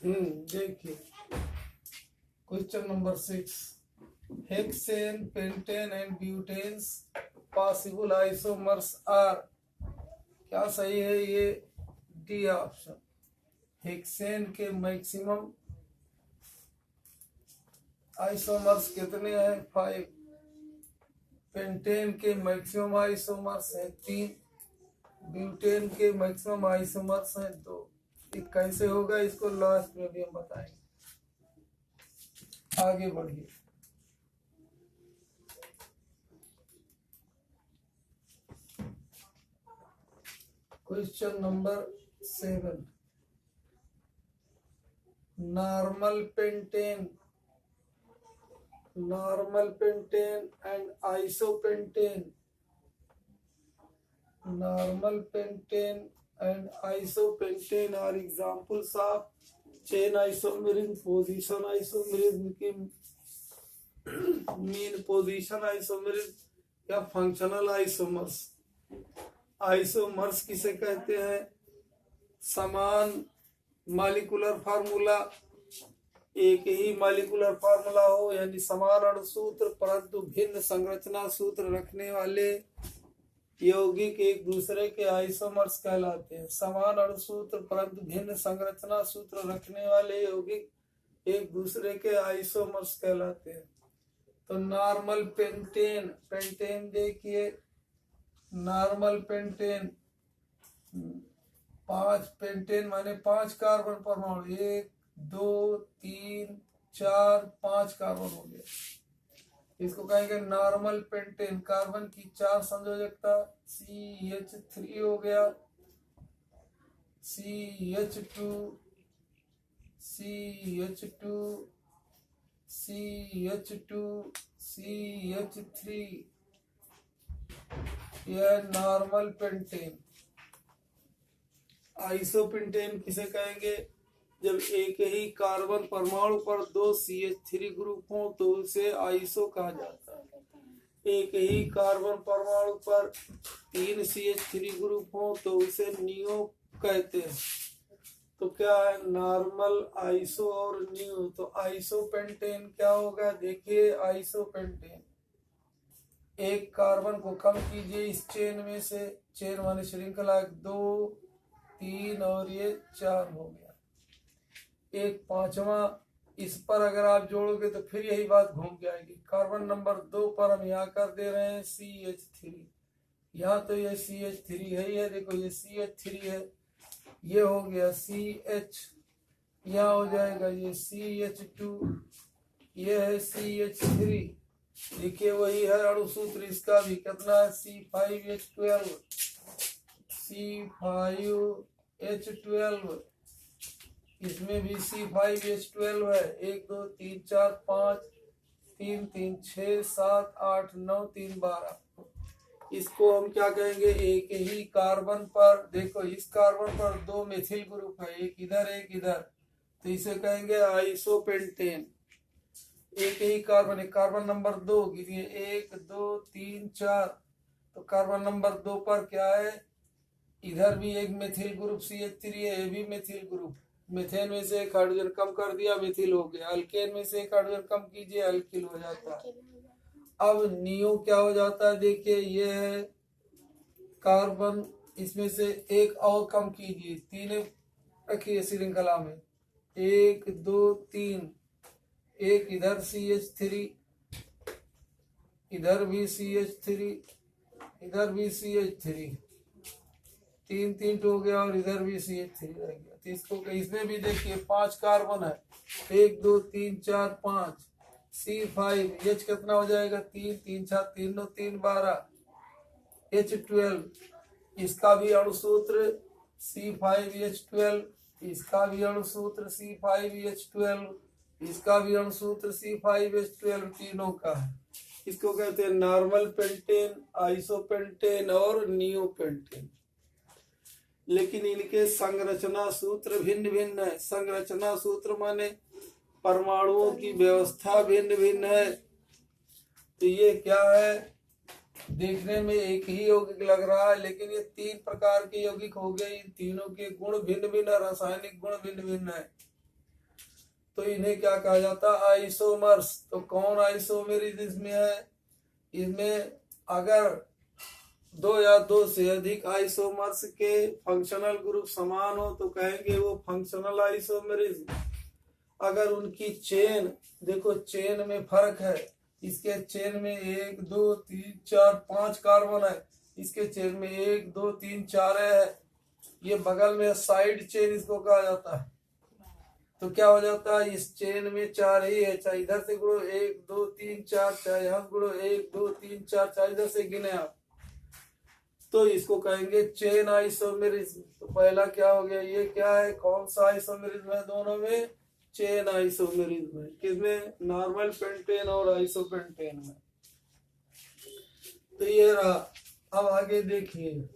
देखिए question number 6, hexane, pentane and butanes possible isomers are. क्या सही है? ये डी ऑप्शन। हेक्सेन के मैक्सिमम आइसोमर्स कितने हैं? 5। पेंटेन के मैक्सिमम आइसोमर्स हैं 3। ब्यूटेन के मैक्सिमम आइसोमर्स हैं 2। ये कैसे होगा इसको लास्ट में भी हम बताएंगे। आगे बढ़िए। Question number 7, normal pentane and isopentane. Normal pentane and isopentane are examples of chain isomerism, position isomerism की mean position isomerism या functional isomers। आइसोमर्स किसे कहते हैं? समान मॉलिक्यूलर फार्मूला, एक ही मॉलिक्यूलर फार्मूला हो यानी समान अणुसूत्र परंतु भिन्न संरचना सूत्र रखने वाले यौगिक एक दूसरे के आइसोमर्स कहलाते हैं। समान अणुसूत्र परंतु भिन्न संरचना सूत्र रखने वाले यौगिक एक दूसरे के आइसोमर्स कहलाते हैं। तो नॉर्मल पेंटेन देखिए, नॉर्मल पेंटेन 5 पेंटेन माने 5 कार्बन परमाणु, 1 2 3 4 5 कार्बन हो गया। इसको कहेंगे नॉर्मल पेंटेन। कार्बन की 4 संयोजकता, CH3 हो गया, CH2 CH3। यह नॉर्मल पेंटेन। आइसोपेंटेन किसे कहेंगे? जब एक ही कार्बन परमाणु पर 2 CH3 ग्रुप हो तो उसे आइसो कहा जाता है। एक ही कार्बन परमाणु पर 3 CH3 ग्रुप हो तो उसे नियो कहते हैं। तो क्या है? नॉर्मल, आइसो और नियो। तो आइसोपेंटेन क्या होगा? देखिए आइसोपेंटेन, एक कार्बन को कम कीजिए इस चेन में से, चेन माने श्रृंखला, 2 3 और ये 4 हो गया। एक 5वां इस पर अगर आप जोड़ोगे तो फिर यही बात घूम के आएगी। कार्बन नंबर 2 पर हम यहाँ कर दे रहे हैं CH3। यहाँ तो ये CH3 है ही है, देखो ये CH3 है, ये हो गया CH, यहाँ हो जाएगा ये CH2, ये है CH3। देखिए वही है अणुसूत्र इसका भी, कितना है? C5H12। इसमें भी C5H12 है। 1 2 3 4 5 3 3 6 7 8 9 3 12। इसको हम क्या कहेंगे? एक ही कार्बन पर, देखो इस कार्बन पर 2 मेथिल ग्रुप है, एक इधर एक इधर, तो इसे कहेंगे आइसोपेंटेन। एक ही कार्बन, कार्बन नंबर 2 गिनिए, 1 2 3 4। तो कार्बन नंबर 2 पर क्या है? इधर भी एक मेथिल ग्रुप CH3 है, ये भी मेथिल ग्रुप। मिथेन में से एक हाइड्रोजन कम कर दिया, मिथिल हो गया। अल्केन में से एक हाइड्रोजन कम कीजिए, अल्किल हो जाता है। अब नियो क्या हो जाता है? देखिए ये है कार्बन, इसमें से एक और कम कीजिए, 3 रखिए श्रृंखला में, 1 2 3। एक इधर CH3, इधर भी CH3, इधर भी CH3, 3 3 हो गया और इधर भी CH3 रह गया। तो इसको इसमें भी देखिए 5 कार्बन है, 1 2 3 4 5। C5H कितना हो जाएगा? 3 3 6 3 9 3 12। H12, इसका भी अणुसूत्र C5H12, इसका भी अणुसूत्र C5H12, इसका भी अणुसूत्र C5H12, तीनों का है। इसको कहते हैं नॉर्मल पेंटेन, आइसोपेंटेन और नियोपेंटेन। लेकिन इनके संरचना सूत्र भिन्न भिन्न है। संरचना सूत्र माने परमाणुओं की व्यवस्था भिन्न भिन्न है। तो ये क्या है? देखने में एक ही यौगिक लग रहा है लेकिन ये 3 प्रकार के यौगिक हो गए। इन तीनों के गुण भिन्न भिन्न, रासायनिक गुण भिन्न भिन्न है। तो इन्हें क्या कहा जाता है? आइसोमर्स। तो कौन आइसोमेरिज इसमें है? इसमें अगर दो या दो से अधिक आइसोमर्स के फंक्शनल ग्रुप समान हो तो कहेंगे वो फंक्शनल आइसोमेरिज। अगर उनकी चेन, देखो चेन में फर्क है, इसके चेन में 1 2 3 4 5 कार्बन है, इसके चेन में 1 2 3 4 है, ये बगल में साइड चेन इसको कहा जाता है। तो क्या हो जाता है? इस चेन में 4 ही है, चाहे इधर से गुणो 1 2 3 4, चाहे यहाँ गुणो 1 2 3 4, चाहे इधर से गिने आप, तो इसको कहेंगे चेन आइसोमेरिज्म। तो पहला क्या हो गया? ये क्या है? कौन सा आइसोमेरिज्म है? दोनों में चेन आइसोमेरिज्म है। किसमें? नॉर्मल पेंटेन और आइसोपेंटेन में। तो ये रहा। अब आगे देखिए,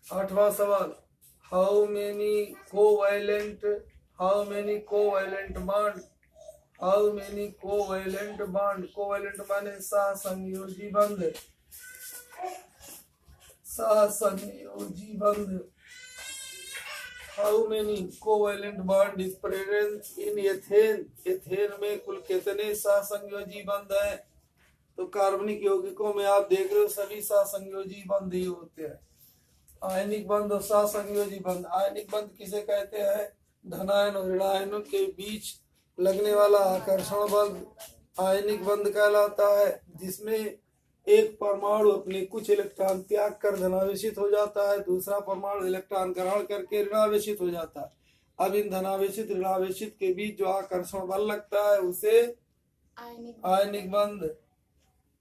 आठवां सवाल, how many covalent bond, how many covalent bond, covalent माने सहसंयोजी बंध, सहसंयोजी बंध, how many covalent bond is present in ethane, ethane में कुल कितने सहसंयोजी बंध है? तो कार्बनिक यौगिकों में आप देख रहे हो सभी सहसंयोजी बंध ही होते हैं। आयनिक बंध और सहसंयोजी बंध। आयनिक बंध किसे कहते हैं? धनायन और ऋणायनों के बीच लगने वाला आकर्षण बल आयनिक बंध कहलाता है, जिसमें एक परमाणु अपने कुछ इलेक्ट्रॉन त्याग कर धनावेशित हो जाता है, दूसरा परमाणु इलेक्ट्रॉन ग्रहण करके ऋणावेशित हो जाता है। अब इन धनावेशित ऋणावेशित के बीच जो आकर्षण बल लगता है उसे आयनिक बंध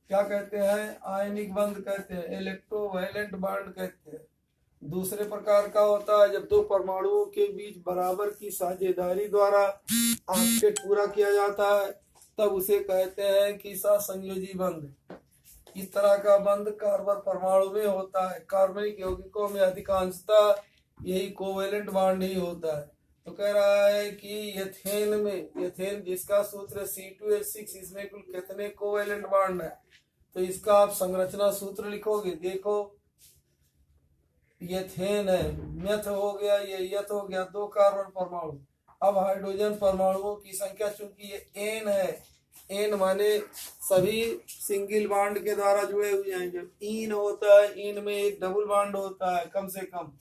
क्या कहते हैं? आयनिक बंध कहते हैं, इलेक्ट्रोवायलेंट बॉन्ड कहते हैं। दूसरे प्रकार का होता है जब दो परमाणुओं के बीच बराबर की साझेदारी द्वारा ऑक्टेट पूरा किया जाता है, तब उसे कहते हैं कि सहसंयोजी बंध। इस तरह का बंध कार्बन परमाणु में होता है। कार्बनिक यौगिकों में अधिकांशतः यही कोवेलेंट बॉन्ड ही होता है। तो कह रहा है कि एथेन में, एथेन जिसका सूत्र C2H6, इसमें कुल कितने कोवेलेंट बॉन्ड है? तो इसका आप संरचना सूत्र लिखोगे। देखो एथेन है, मेथ हो गया, ये यथ हो गया, 2 कार्बन परमाणु। अब हाइड्रोजन परमाणुओं की संख्या, चूंकि ये एन है, एन माने सभी सिंगल बॉन्ड के द्वारा जुड़े हुए हैं। जब इन होता है, इन में एक डबल बॉन्ड होता है कम से कम।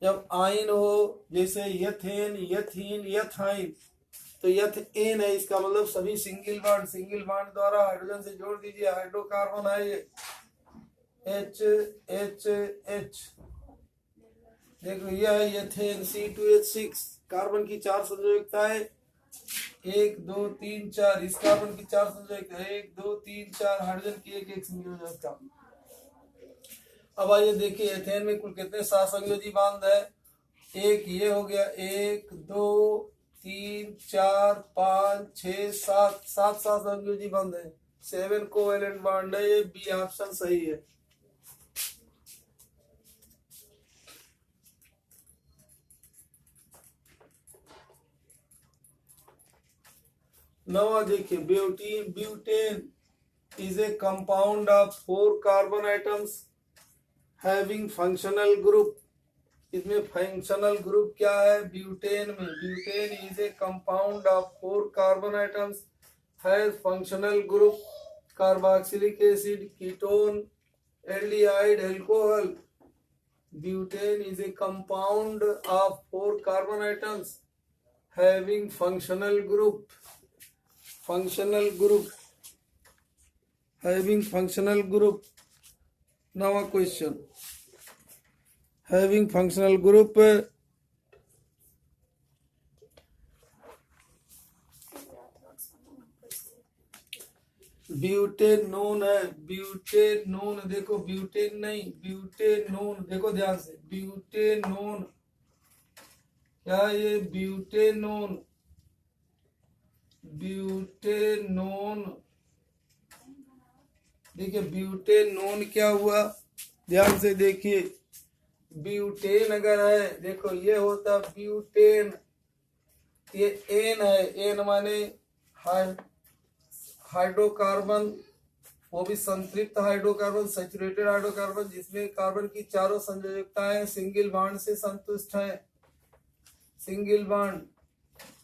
जब आइन हो, जैसे यथेन, यथीन, यथाइन, तो यथ एन है, इसका मतलब सभी सिंगल बॉन्ड द्वारा हाइड्रोजन से जोड़ दीजिए, हाइड्रोकार्बन है ये H H H। देखो यह है एथेन C2H6, कार्बन की 4 संयोजकता है, 1 2 3 4, इस कार्बन की 4 संयोजकता, 1 2 3 4, हाइड्रोजन की एक संयोजकता। अब आइए देखिए एथेन में कुल कितने सहसंयोजी बॉन्ड है? एक ये हो गया, 1 2 3 4 5 6 7, 7 सहसंयोजी बॉन्ड है, 7 कोवेलेंट बॉन्ड है। ये बी ऑप्शन सही है। नवा देखिए, butane is a compound of 4 carbon atoms having functional group। इसमें फंक्शनल ग्रुप क्या है? ब्यूटेन में, butane is a compound of 4 carbon atoms has functional group carboxylic acid, ketone, aldehyde, alcohol। Butane is a compound of 4 carbon atoms having functional group, having functional group। Now a question, having functional group, butanone है, butanone. देखो butane नहीं, butanone, देखो ध्यान से, butanone क्या? ये butanone, butanone. देखिए butanone क्या हुआ, ध्यान से देखिए। ब्यूटेन अगर है, देखो ये होता ब्यूटेन, ये एन है, एन माने हाइड्रोकार्बन वो भी संतृप्त हाइड्रोकार्बन, सैचुरेटेड हाइड्रोकार्बन, जिसमें कार्बन की चारों संयोजकताएं सिंगल बॉन्ड से संतुष्ट हैं, सिंगल बॉन्ड।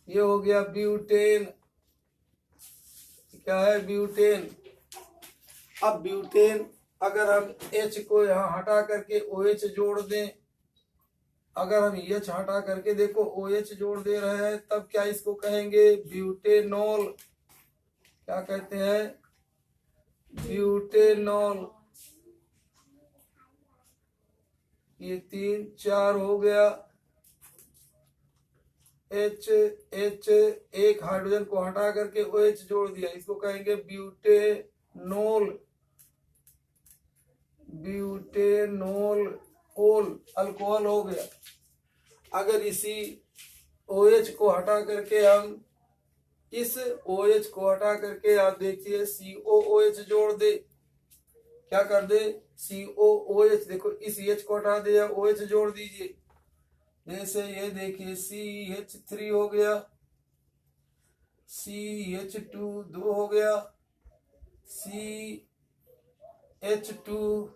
ये हो गया ब्यूटेन। क्या है? ब्यूटेन। अब ब्यूटेन अगर हम H को यहाँ हटा करके OH जोड़ दें, अगर हम H हटा करके देखो OH जोड़ दे रहे हैं, तब क्या इसको कहेंगे? ब्यूटेनॉल। क्या कहते हैं? ब्यूटेनॉल। ये 3 4 हो गया। H एक हाइड्रोजन को हटा करके OH जोड़ दिया, इसको कहेंगे ब्यूटेनॉल। ब्यूटेनॉल ओल, अल्कोहल हो गया। अगर इसी OH को हटा करके हम इस OH को हटा करके आप देखिए COOH जोड़ दे, क्या कर दे? COOH। देखो इस H को हटा दिया, OH जोड़ दीजिए। जैसे ये देखिए CH3 हो गया, CH2 2 हो गया, CH2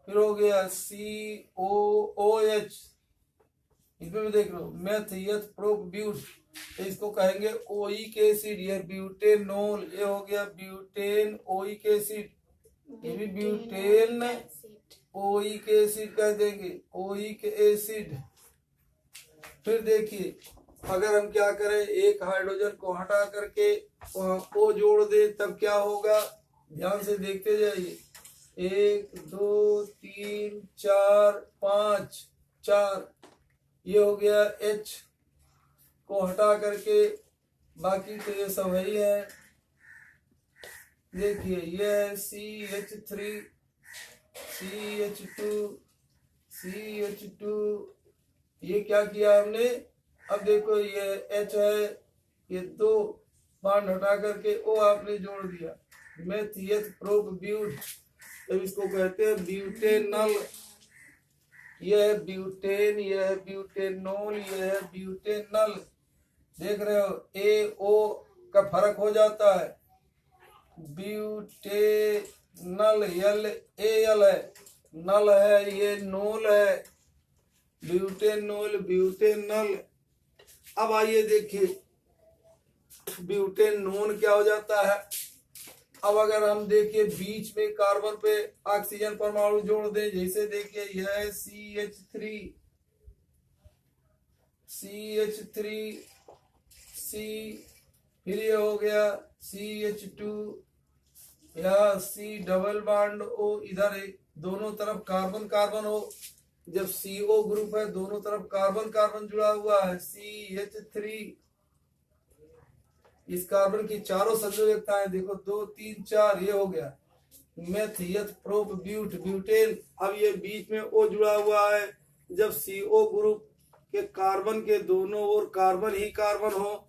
फिर हो गया COOH। इसमें भी देख लो मेथियत प्रोप-ब्यूट, तो इसको कहेंगे ओइक एसिड। ये ब्यूटेनॉल, ये हो गया ब्यूटेन ओइक एसिड, ये भी ब्यूटेन ओइक एसिड कह देंगे, ओइक एसिड। फिर देखिए अगर हम क्या करें, एक हाइड्रोजन को हटा करके O जोड़ दे, तब क्या होगा? ध्यान से देखते जाइए। 1 2 3 4 5 4, ये हो गया H को हटा करके, बाकी तो ये सब ही है। देखिए ये CH3 CH2 CH2, ये क्या किया हमने? अब देखो ये H है, ये 2 बॉन्ड हटा करके O आपने जोड़ दिया, मेथियत प्रोप-ब्यूट। तो इसको कहते हैं ब्यूटेनॉल। यह है ब्यूटेन, यह है ब्यूटेनॉल, यह है ब्यूटेनॉल। देख रहे हो AO का फर्क हो जाता है। ब्यूटेनॉल LAL है, नल है, ये नोल है, ब्यूटेनॉल ब्यूटेनॉल। अब आइए देखिए ब्यूटेनॉन क्या हो जाता है। अब अगर हम देखिए बीच में कार्बन पे ऑक्सीजन परमाणु जोड़ दें, जैसे देखिए यह है CH3 C, फिर ये हो गया CH2, या C डबल बॉन्ड O, इधर है, दोनों तरफ कार्बन कार्बन हो। जब CO ग्रुप है, दोनों तरफ कार्बन कार्बन जुड़ा हुआ है, CH3। इस कार्बन की चारों संयोजकताएं देखो 2 3 4, ये हो गया मेथियत प्रोप-ब्यूट ब्यूटेन। अब ये बीच में O जुड़ा हुआ है। जब CO ग्रुप के कार्बन के दोनों ओर कार्बन ही कार्बन हो,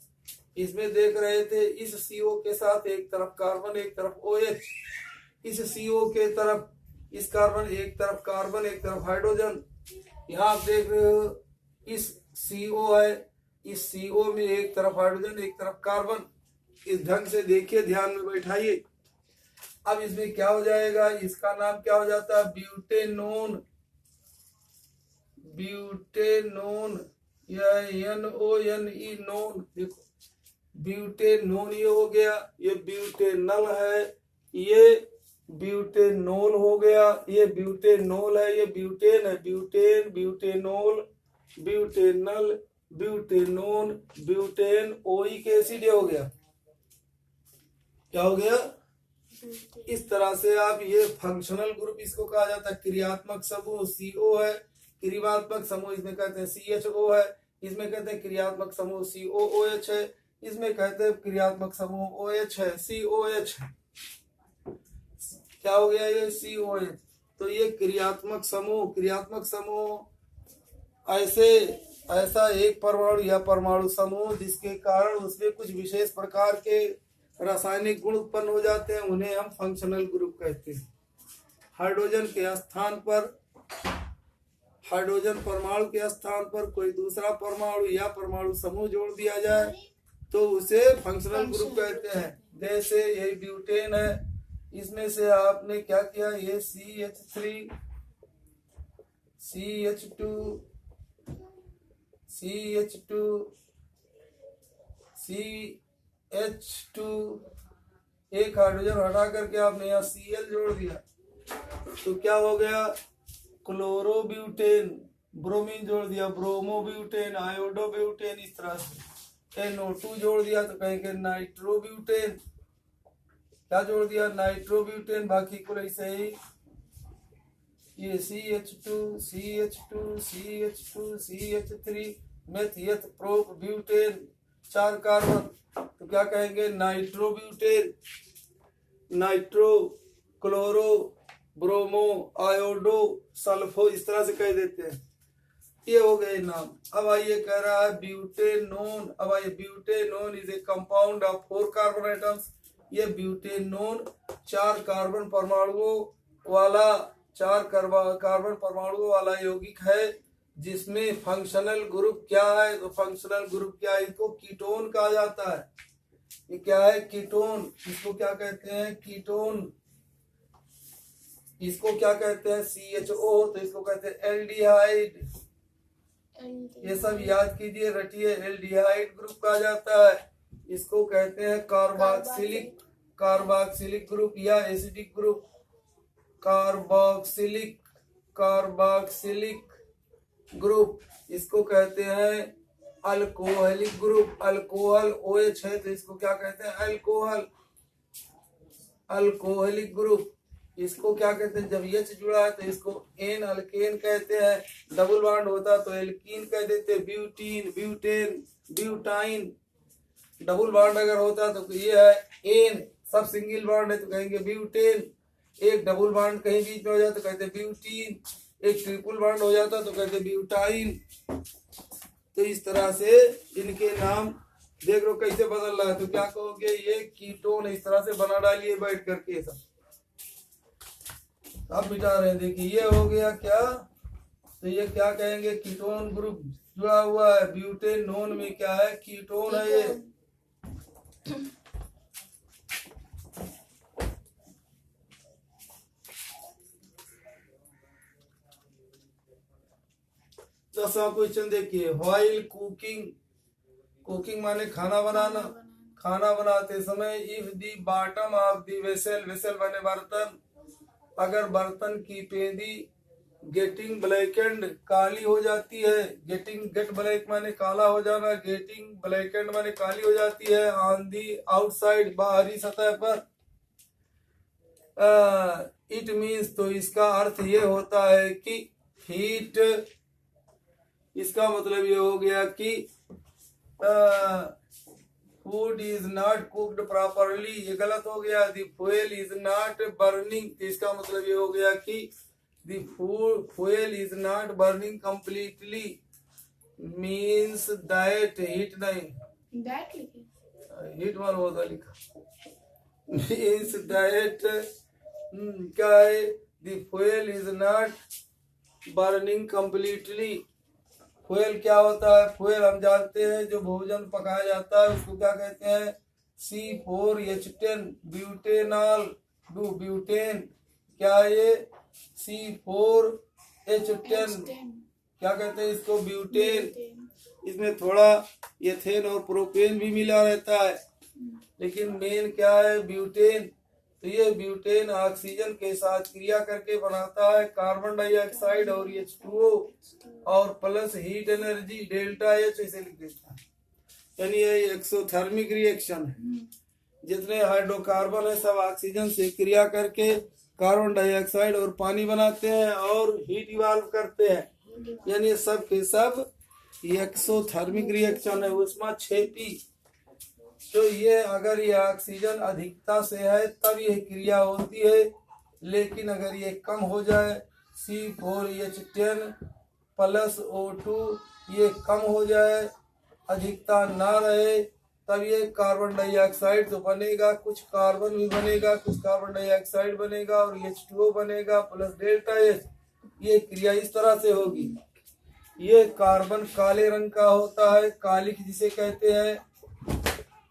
इसमें देख रहे थे इस CO के साथ एक तरफ कार्बन एक तरफ OH, इस CO के तरफ इस कार्बन एक तरफ कार्बन एक तरफ हाइड्रोजन। यहाँ आप देख रहे हो इस CO है, इस CO में एक तरफ हाइड्रोजन एक तरफ कार्बन। इस ढंग से देखिए, ध्यान में बैठाइए। अब इसमें क्या हो जाएगा? इसका नाम क्या हो जाता है? ब्यूटेनॉन। ब्यूटेनॉन या NONE नॉन। देखो ब्यूटेनॉन ये हो गया, ये ब्यूटेनॉल है, ये ब्यूटेनॉल हो गया, ये ब्यूटेनॉल है, ये ब्यूटेन है, butane butanol butanol butanone butane oic acid हो गया। क्या हो गया? इस तरह से आप ये फंक्शनल ग्रुप इसको कहा जाता है। क्रियात्मक समूह CO है, क्रियात्मक समूह इसमें कहते हैं CHO है, इसमें कहते हैं क्रियात्मक समूह COOH है, इसमें कहते हैं क्रियात्मक समूह OH है, COH। क्या हो गया? ये COH। तो ये क्रियात्मक समूह ऐसा एक परमाणु या परमाणु समूह जिसके कारण उसमें कुछ विशेष प्रकार के रासायनिक गुण उत्पन्न हो जाते हैं, उन्हें हम फंक्शनल ग्रुप कहते हैं। हाइड्रोजन के स्थान पर, हाइड्रोजन परमाणु के स्थान पर कोई दूसरा परमाणु या परमाणु समूह जोड़ दिया जाए तो उसे फंक्शनल ग्रुप कहते हैं। जैसे ये ब्यूटेन है, इसमें से आपने क्या किया, ये CH3 CH2 CH2 CH2 एक हाइड्रोजन हटा करके आपने यहाँ Cl जोड़ दिया, तो क्या हो गया, क्लोरोब्यूटेन, ब्रोमीन जोड़ दिया, ब्रोमोब्यूटेन, आयोडोब्यूटेन, इस तरह से NO2 जोड़ दिया तो कहेंगे नाइट्रोब्यूटेन। क्या जोड़ दिया, नाइट्रोब्यूटेन। बाकी को ऐसे ही ये CH2 CH2 CH2 CH3 मेथियत prop butane, 4 carbon, तो क्या कहेंगे, nitrobutane, nitro, chloro, bromo, iodo, sulpho, इस तरह से कह देते हैं। ये हो गए नाम। अब आइए कह रहा है ब्यूटेनोन। अब आइए, butanone is a compound of 4 carbon atoms. ये ब्यूटेनोन 4 कार्बन परमाणुओं वाला, 4 कार्बन परमाणुओं वाला यौगिक है, जिसमें फंक्शनल ग्रुप क्या है, तो फंक्शनल ग्रुप क्या है, इसको कीटोन कहा जाता है। ये क्या है, कीटोन। इसको क्या कहते हैं, कीटोन। इसको क्या कहते हैं, CHO, तो इसको कहते हैं एल्डिहाइड। ये सब याद कीजिए, रटिए। एल्डिहाइड ग्रुप कहा जाता है। इसको कहते हैं कार्बोक्सिलिक, कार्बोक्सिलिक ग्रुप या acidic group. Carboxylic, carboxylic group. इसको कहते हैं अल्कोहलिक ग्रुप। अल्कोहल OH है तो इसको क्या कहते हैं, अल्कोहल, अल्कोहलिक ग्रुप। इसको क्या कहते हैं, जब H जुड़ा है तो इसको एन अल्केन कहते हैं। डबल बॉन्ड होता तो एल्कीन कह देते, butene, butane, butyne. Double bond अगर होता तो ये है एन, सब सिंगल बॉन्ड है तो कहेंगे ब्यूटेन। एक डबल बॉन्ड कहीं बीच में हो जाता तो कहते ब्यूटीन, एक ट्रिपल बॉन्ड हो जाता तो कहते ब्यूटाइन। तो इस तरह से इनके नाम देख लो कैसे बदल रहा है। तो क्या कहोगे, ये कीटोन, इस तरह से बना डालिए बैठ करके सब। अब मिटा रहे हैं, देखिए ये हो गया क्या, तो ये क्या कहेंगे, कीटोन ग्रुप जुड़ा हुआ है। ब्यूटेनोन में क्या है, कीटोन है ये। दसवां क्वेश्चन देखिए, व्हाइल कुकिंग, कुकिंग माने खाना बनाना। खाना बनाते समय if the bottom of the vessel, vessel माने बर्तन, अगर बर्तन की पेंदी गेटिंग ब्लैकेंड, काली हो जाती है। गेटिंग, गेट ब्लैक माने काला हो जाना, गेटिंग ब्लैकेंड माने काली हो जाती है। ऑन दी आउटसाइड, बाहरी सतह पर। इट मीन्स, तो इसका अर्थ ये होता है कि हीट, इसका मतलब ये हो गया कि food is not cooked properly, ये गलत हो गया। The fuel is not burning, इसका मतलब ये हो गया कि the fuel is not burning completely, means that heat नहीं, हीट वाला होता लिखा, मीन्स दैट क्या है, the fuel is not burning completely. Fuel क्या होता है, फ्यूल हम जानते हैं जो भोजन पकाया जाता है उसको क्या कहते हैं, C4H10, ब्यूटेनॉल, ब्यूटेन। क्या ये C4H10 क्या कहते हैं इसको, ब्यूटेन। इसमें थोड़ा एथेन और प्रोपेन भी मिला रहता है, लेकिन मेन क्या है, ब्यूटेन। तो ये ब्यूटेन ऑक्सीजन के साथ क्रिया करके बनाता है कार्बन डाइऑक्साइड और H2O और plus heat energy delta H, ऐसे लिख देता है। यानी ये एक्सोथर्मिक रिएक्शन है। जितने हाइड्रोकार्बन है सब ऑक्सीजन से क्रिया करके कार्बन डाइऑक्साइड और पानी बनाते हैं और हीट इवॉल्व करते हैं। यानी सब के सब एक्सोथर्मिक रिएक्शन है। उसमें 6P, तो ये अगर ये ऑक्सीजन अधिकता से है तब यह क्रिया होती है, लेकिन अगर ये कम हो जाए, C4H10 प्लस O2 ये कम हो जाए, अधिकता ना रहे, तब ये कार्बन डाइऑक्साइड तो बनेगा, कुछ कार्बन भी बनेगा, कुछ कार्बन डाइऑक्साइड बनेगा और H2O बनेगा प्लस डेल्टा H। ये क्रिया इस तरह से होगी। ये कार्बन काले रंग का होता है, कालिक जिसे कहते हैं।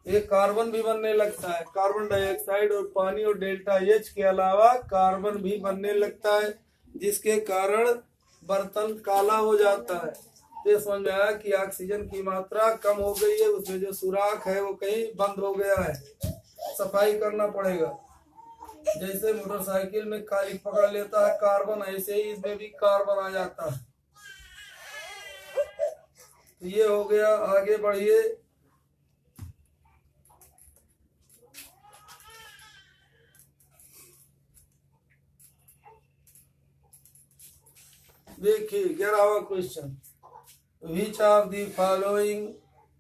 ये कार्बन भी बनने लगता है, कार्बन डाइऑक्साइड और पानी और डेल्टा एच के अलावा कार्बन भी बनने लगता है, जिसके कारण बर्तन काला हो जाता है। ये समझ में आया कि ऑक्सीजन की मात्रा कम हो गई है, उसमें जो सुराख है वो कहीं बंद हो गया है, सफाई करना पड़ेगा। जैसे मोटरसाइकिल में काली पकड़ लेता है कार्बन, ऐसे ही इसमें भी कार्बन आ जाता है। तो ये हो गया, आगे बढ़िए। देखिए 11वां question, which of the following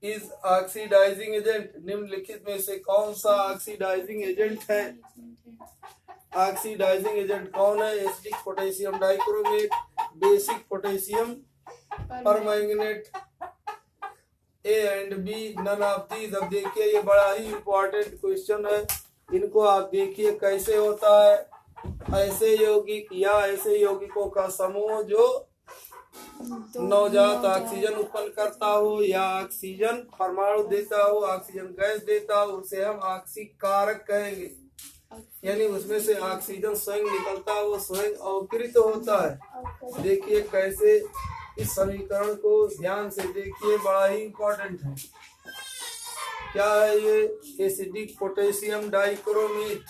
is oxidising agent? निम्नलिखित में से कौन सा ऑक्सीडाइजिंग एजेंट है? ऑक्सीडाइजिंग एजेंट कौन है? Acidic potassium dichromate, basic potassium permanganate, A and B, none of these. अब देखिए ये बड़ा ही इम्पोर्टेंट क्वेश्चन है, इनको आप देखिए कैसे होता है। ऐसे यौगिक या ऐसे यौगिकों का समूह जो नवजात ऑक्सीजन उत्पन्न करता हो या ऑक्सीजन परमाणु देता हो, ऑक्सीजन गैस देता हो, उसे हम ऑक्सीकारक कहेंगे। यानी उसमें से ऑक्सीजन स्वयं निकलता हो, स्वयं अवकृत होता है। देखिए कैसे, इस समीकरण को ध्यान से देखिए, बड़ा ही इम्पोर्टेंट है। क्या है ये? Acidic potassium dichromate.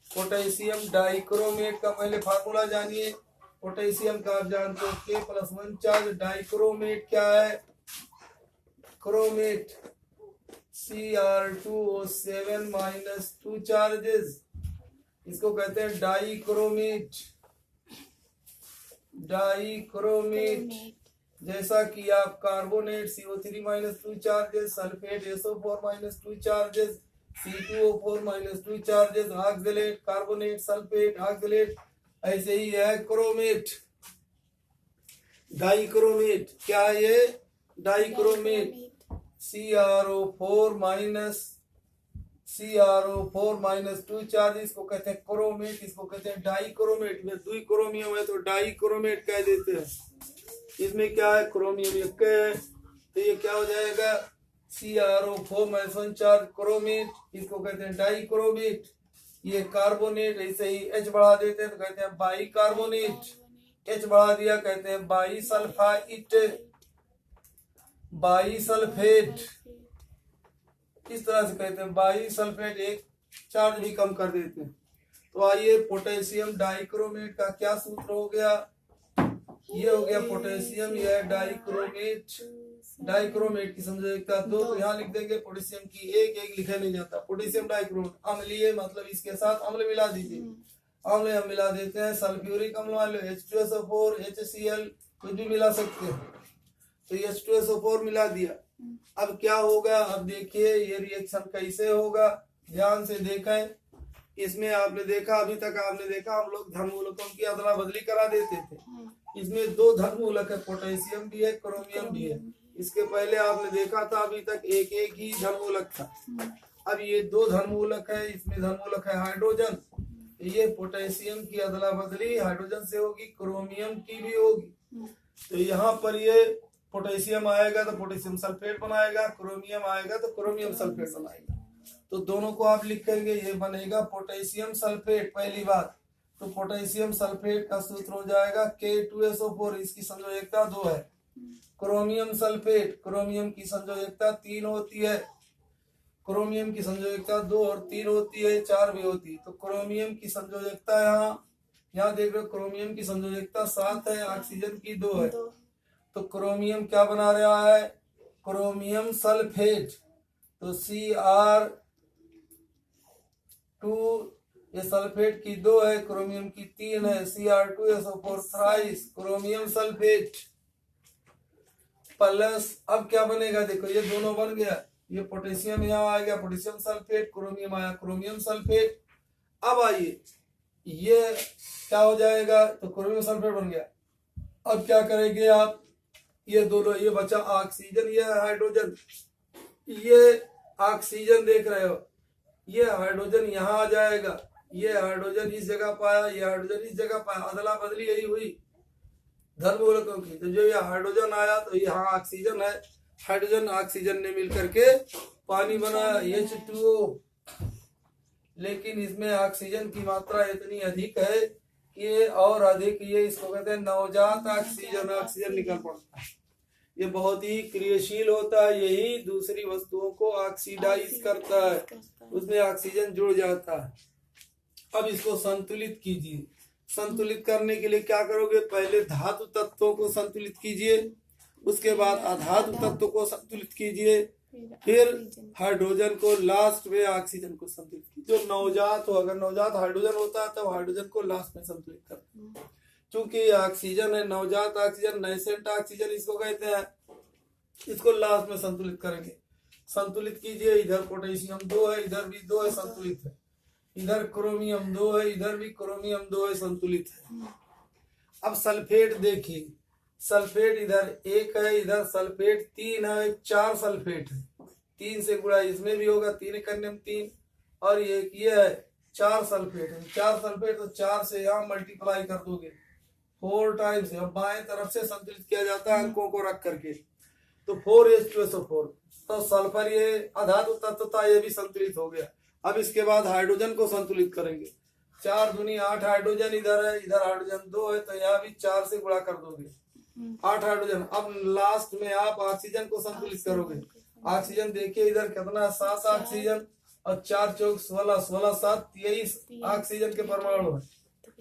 Potassium dichromate का पहले फार्मूला जानिए। पोटेशियम का आप जानते हो K+1 चार्ज, डाइक्रोमेट क्या है? क्रोमेट Cr2O7 -2 चार्जेस, इसको कहते हैं डाइक्रोमेट। डाइक्रोमेट जैसा कि आप carbonate CO3 -2 charges, sulphate SO4 -2 charges, C2O4 -2 charges, oxalate carbonate sulphate oxalate, ऐसे ही है क्रोमेट। डाइक्रोमेट क्या है ये? डाइक्रोमेट CrO4 -2 चार्ज, इसको कहते हैं क्रोमेट, इसको कहते हैं डाइक्रोमेट। में दुई क्रोमियम है तो डाइक्रोमेट कह देते हैं। इसमें क्या है? क्रोमियम एक है, तो ये क्या हो जाएगा? CrO4 -1 चार्ज क्रोमेट, इसको कहते हैं डाइक्रोमेट। ये कार्बोनेट, ऐसे ही H बढ़ा देते हैं तो कहते हैं बाइकार्बोनेट। H बढ़ा दिया कहते हैं बाइसल्फाइट, बाइसल्फेट, इस तरह से कहते हैं बाइसल्फेट। एक चार्ज भी कम कर देते हैं। तो आइए, पोटेशियम डाइक्रोमेट का क्या सूत्र हो गया? ये हो गया पोटेशियम, यह डाइक्रोमेट। डाइक्रोमेट की समझौता 2 तो यहाँ लिख देंगे, पोटेशियम की एक लिखा नहीं जाता। पोटेशियम डाइक्रोमेट अम्लीय, मतलब इसके साथ अम्ल मिला दीजिए। अम्ल हम मिला देते हैं, सल्फ्यूरिक अम्ल मान लो H2SO4, HCl कुछ भी मिला सकते हैं। तो H2SO4 मिला दिया। अब क्या होगा? अब देखिए ये रिएक्शन कैसे होगा, ध्यान से देखें। इसमें आपने देखा, अभी तक आपने देखा हम लोग धर्मूलकों की अदला बदली करा देते थे। इसमें 2 धर्मूलक है, पोटेशियम भी है, क्रोमियम भी है। इसके पहले आपने देखा था अभी तक एक ही धर्मूलक था। अब ये 2 धर्मूलक है, इसमें धर्मूलक है हाइड्रोजन। ये पोटेशियम की अदला बदली हाइड्रोजन से होगी, क्रोमियम की भी होगी। तो यहाँ पर ये पोटेशियम आएगा तो पोटेशियम सल्फेट बनाएगा, क्रोमियम आएगा तो क्रोमियम सल्फेट बनाएगा। तो दोनों को आप लिखेंगे, ये बनेगा पोटेशियम सल्फेट। पहली बात तो पोटेशियम सल्फेट का सूत्र हो जाएगा K2SO4, इसकी संयोजकता 2 है। क्रोमियम सल्फेट, क्रोमियम की संयोजकता 3 होती है। क्रोमियम की संयोजकता 2 और 3 होती है, 4 भी होती है। तो क्रोमियम की संयोजकता यहाँ देख रहे हो, क्रोमियम की संयोजकता 7 है, ऑक्सीजन की 2 है। तो क्रोमियम क्या बना रहा है? Chromium sulphate. तो Cr2, ये सल्फेट की 2 है, क्रोमियम की 3 है, Cr2SO4 thrice chromium sulphate plus, अब क्या बनेगा? देखो ये दोनों बन गया, ये पोटेशियम यहाँ आ गया पोटेशियम सल्फेट, क्रोमियम आया क्रोमियम सल्फेट। अब आइए ये क्या हो जाएगा? तो क्रोमियम सल्फेट बन गया। अब क्या करेंगे आप? ये दोनों, ये बचा ऑक्सीजन, ये हाइड्रोजन। ये ऑक्सीजन देख रहे हो, ये हाइड्रोजन यहाँ आ जाएगा, ये हाइड्रोजन इस जगह पाया, ये हाइड्रोजन इस जगह पाया, अदला बदली यही हुई धर्मूलकों की। तो जो ये हाइड्रोजन आया तो यहाँ ऑक्सीजन है, हाइड्रोजन ऑक्सीजन ने मिलकर के पानी बना H2O। लेकिन इसमें ऑक्सीजन की मात्रा इतनी अधिक है कि ये और अधिक, ये इसको कहते हैं नवजात ऑक्सीजन, ऑक्सीजन निकल पड़ता है। ये बहुत ही क्रियाशील होता है, यही दूसरी वस्तुओं को ऑक्सीडाइज करता है, उसमें ऑक्सीजन जुड़ जाता है। अब इसको संतुलित कीजिए। संतुलित करने के लिए क्या करोगे? पहले धातु तत्वों को संतुलित कीजिए, उसके बाद अधातु तत्व को संतुलित कीजिए, फिर हाइड्रोजन को, लास्ट में ऑक्सीजन को संतुलित कीजिए। जो नवजात हो, अगर नवजात हाइड्रोजन होता है तो हाइड्रोजन को लास्ट में संतुलित करते हैं। चूंकि ऑक्सीजन है, नवजात ऑक्सीजन, नैसेंट ऑक्सीजन इसको कहते हैं, इसको लास्ट में संतुलित करेंगे। संतुलित कीजिए। इधर पोटेशियम 2 है, इधर भी 2 है, संतुलित है। इधर क्रोमियम 2 है, इधर भी क्रोमियम 2 है, संतुलित है। अब सल्फेट देखिए, सल्फेट इधर 1 है, इधर सल्फेट 3 है, 4 सल्फेट है। 3 से गुणा इसमें भी होगा, 3 एकन्यम 3, और ये है 4 सल्फेट है। 4 सल्फेट तो 4 से यहाँ मल्टीप्लाई कर दोगे 4 टाइम्स। अब बाएं तरफ से संतुलित किया जाता है अंकों को रख करके, तो 4H2SO4। तो सल्फर ये अधातु तत्व था, ये भी संतुलित हो गया। अब इसके बाद हाइड्रोजन को संतुलित करेंगे। 4 दूनी 8 हाइड्रोजन इधर है, इधर हाइड्रोजन 2 है, तो यहाँ भी 4 से गुणा कर दोगे, 8 हाइड्रोजन। अब लास्ट में आप ऑक्सीजन को संतुलित करोगे। ऑक्सीजन देखिए इधर कितना, 7 ऑक्सीजन, और 4 चौक 16, 16 7 23 ऑक्सीजन के परमाणु है।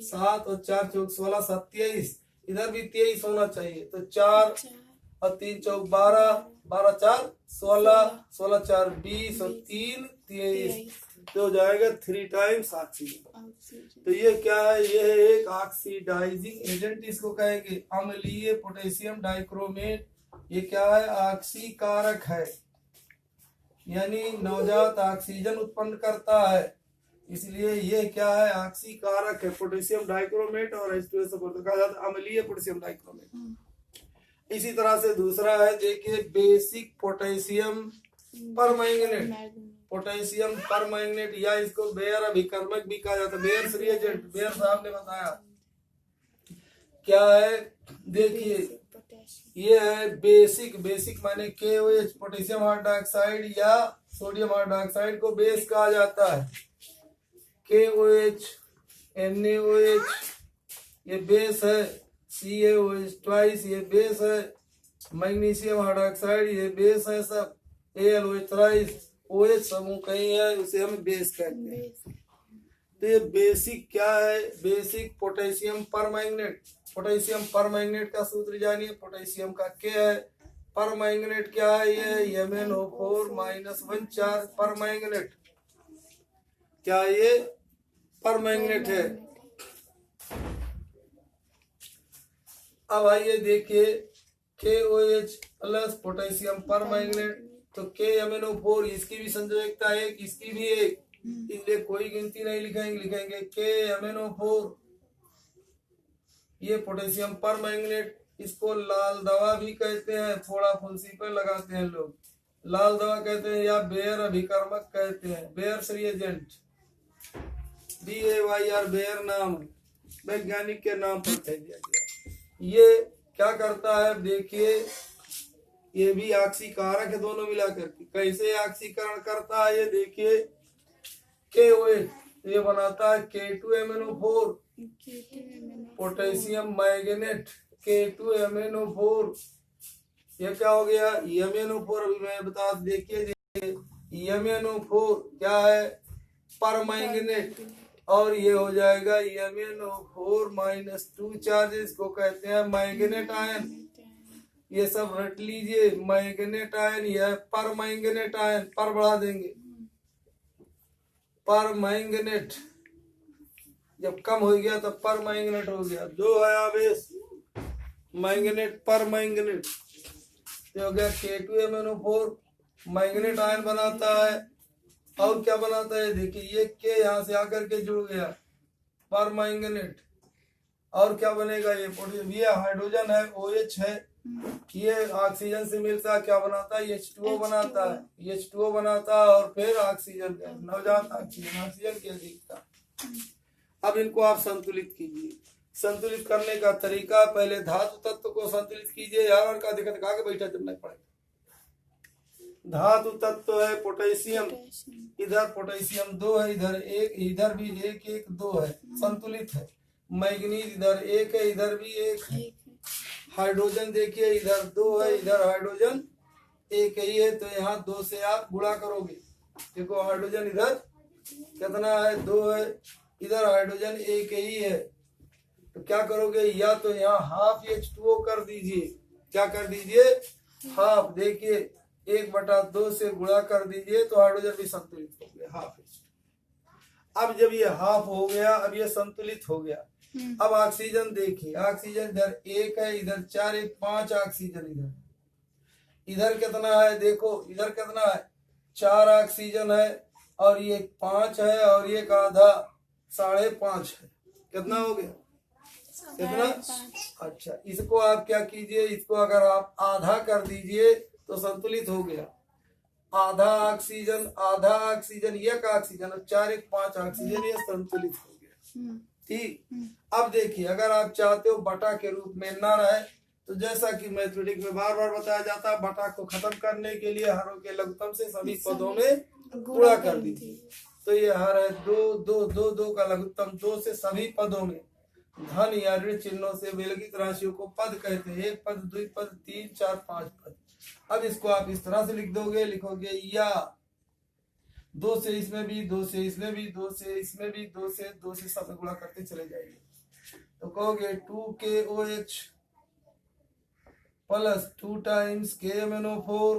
7 और 4 चौक 16 7 23, इधर भी 23 होना चाहिए। तो 4 और 3 चौक 12, 12 4 16, 16 4 20 और 3 23, तो हो जाएगा 3 टाइम्स ऑक्सीजन। तो ये क्या है? ये है एक ऑक्सीडाइजिंग एजेंट, इसको कहेंगे अम्लीय पोटेशियम डाइक्रोमेट। ये क्या है? ऑक्सीकारक है, यानी नवजात ऑक्सीजन उत्पन्न करता है, इसलिए ये क्या है? ऑक्सीकारक है। पोटेशियम डाइक्रोमेट और H2SO4 कहा जाता है अम्लीय पोटेशियम डाइक्रोमेट। इसी तरह से दूसरा है, देखिए basic potassium permanganate. Potassium permanganate, या इसको बेयर अभिकर्मक भी कहा जाता है, बेयर रिएजेंट। बेयर साहब ने बताया क्या है, देखिए ये है बेसिक। बेसिक माने KOH, पोटेशियम हाइड्रोक्साइड या सोडियम हाइड्रोक्साइड को बेस कहा जाता है। KOH, NaOH ये बेस है, CaOH ट्वाइस ये बेस है, मैग्नीशियम हाइड्रोक्साइड ये बेस है, सब AlOH थ्राइस, OH समूह कहीं है, उसे हम बेस कहते हैं। तो ये बेसिक क्या है? Basic potassium permanganate. Potassium permanganate का सूत्र जानिए, पोटेशियम का K है, परमैंगनेट क्या है? ये MnO4 - 1 चार्ज परमैंगनेट। क्या ये परमैंगनेट है? अब आइए देखिए, KOH प्लस पोटेशियम परमैंगनेट, तो KMnO4 इसकी भी संयोजकता एक, इसकी भी एक, इसलिए कोई गिनती नहीं लिखेंगे, लिखेंगे KMnO4। ये पोटेशियम परमैंगनेट, इसको लाल दवा भी कहते हैं, थोड़ा फुंसी पर लगाते हैं लोग, लाल दवा कहते हैं, या बेयर अभिकर्मक कहते हैं, बेयर रिएजेंट, BAYR बेयर नाम वैज्ञानिक के नाम पर कह दिया गया। ये क्या करता है? देखिए ये भी ऑक्सीकारक है, दोनों मिलाकर के। कैसे ऑक्सीकरण करता है ये देखिए, KOH ये बनाता है K2MnO4, पोटेशियम मैग्नेट K2MnO4, ये क्या हो गया? MnO4। अभी मैं बता, देखिए MnO4 क्या है? परमैंगनेट, और ये हो जाएगा MnO4 - 2 चार्जेस को कहते हैं मैग्नेट आयन। ये सब रट लीजिए, मैग्नेट आयन, यह परमैंगनेट आयन, पर बढ़ा देंगे, परमैंगनेट। जब कम हो गया तब परमैंगनेट हो गया, 2 है आवेश, मैंगनेट परमैंगनेट, तो हो गया K2MnO4 मैग्नेट आयन बनाता है। और क्या बनाता है? देखिए ये K यहाँ से आकर के जुड़ गया, परमैंगनेट। और क्या बनेगा? ये पोटेशियम, ये हाइड्रोजन है, OH है, ये ऑक्सीजन से मिलता है, क्या बनाता है? H2O बनाता है, H2O बनाता है, और फिर ऑक्सीजन का नवजात ऑक्सीजन, ऑक्सीजन की अधिकता। अब इनको आप संतुलित कीजिए। संतुलित करने का तरीका, पहले धातु तत्व को संतुलित कीजिए। यार का दिखा के बैठा जब नहीं पड़ेगा, धातु तत्व है पोटेशियम, इधर पोटेशियम 2 है, इधर 1, इधर भी 1 1 2 है, संतुलित है। मैग्नीज इधर 1 है, इधर भी 1 है। हाइड्रोजन देखिए इधर 2 है, इधर हाइड्रोजन 1 ही है, तो यहाँ 2 से आप गुणा करोगे। देखो हाइड्रोजन इधर कितना है, 2 है, इधर हाइड्रोजन 1 ही है, तो क्या करोगे, या तो यहाँ हाफ H2O कर दीजिए। क्या कर दीजिए, हाफ। देखिए 1/2 से गुणा कर दीजिए तो हाइड्रोजन भी संतुलित हो गया, हाफ H2O। अब जब ये हाफ हो गया, अब ये संतुलित हो गया। अब ऑक्सीजन देखिए, ऑक्सीजन इधर 1 है, इधर 4 1 5 ऑक्सीजन इधर कितना है, देखो इधर कितना है, 4 ऑक्सीजन है, और ये 5 है, और ये आधा 5.5 है। कितना हो गया, कितना, अच्छा। इसको आप क्या कीजिए, इसको अगर आप आधा कर दीजिए तो संतुलित हो गया। आधा ऑक्सीजन, एक ऑक्सीजन, 4 1 5 ऑक्सीजन, ये संतुलित हो गया। ठीक। अब देखिए अगर आप चाहते हो बटा के रूप में ना रहे, तो जैसा कि मैथमेटिक्स में बार बार बताया जाता है, बटा को खत्म करने के लिए हरों के लघुत्तम से सभी पदों में गुणा कर दीजिए। तो ये हर है 2 2 2 2 का लघुत्तम 2 से सभी पदों में धन या ऋण चिन्हों से विलगित राशियों को पद कहते हैं। 1 पद, 2 पद, 3 4 5 पद। अब इसको आप इस तरह से लिख दोगे, लिखोगे या 2 से इसमें भी, 2 से इसमें भी, 2 से इसमें भी, 2 से सब में गुणा करते चले जाएंगे। तो कहोगे 2KOH प्लस 2 टाइम्स KMnO4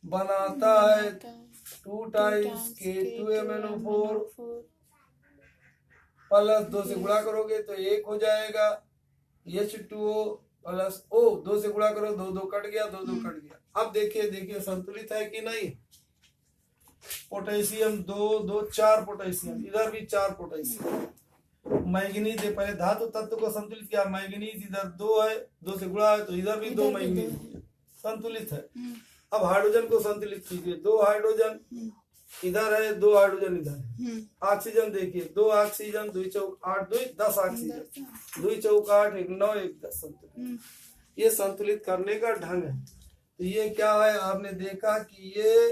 बनाता है 2 टाइम्स K2MnO4 प्लस 2 से गुणा करोगे तो 1 हो जाएगा। H2O प्लस O, 2 से गुणा करो, 2 2 कट गया, 2 2 कट गया। अब देखिए संतुलित है कि नहीं। पोटेशियम 2 2 4 पोटेशियम, इधर भी 4 पोटेशियम। मैग्नीज पहले धातु तत्व को संतुलित किया, मैग्नीज इधर 2 है, 2 से गुणा है तो इधर भी 2 मैग्नीज, संतुलित है। अब हाइड्रोजन को संतुलित कीजिए, 2 हाइड्रोजन इधर है, 2 हाइड्रोजन इधर है। ऑक्सीजन देखिए 2 ऑक्सीजन, 2 चौक 8 2 10 ऑक्सीजन, 2 चौक 8 1 9 1 10 संतुलित। ये संतुलित करने का ढंग है। तो ये क्या है, आपने देखा कि ये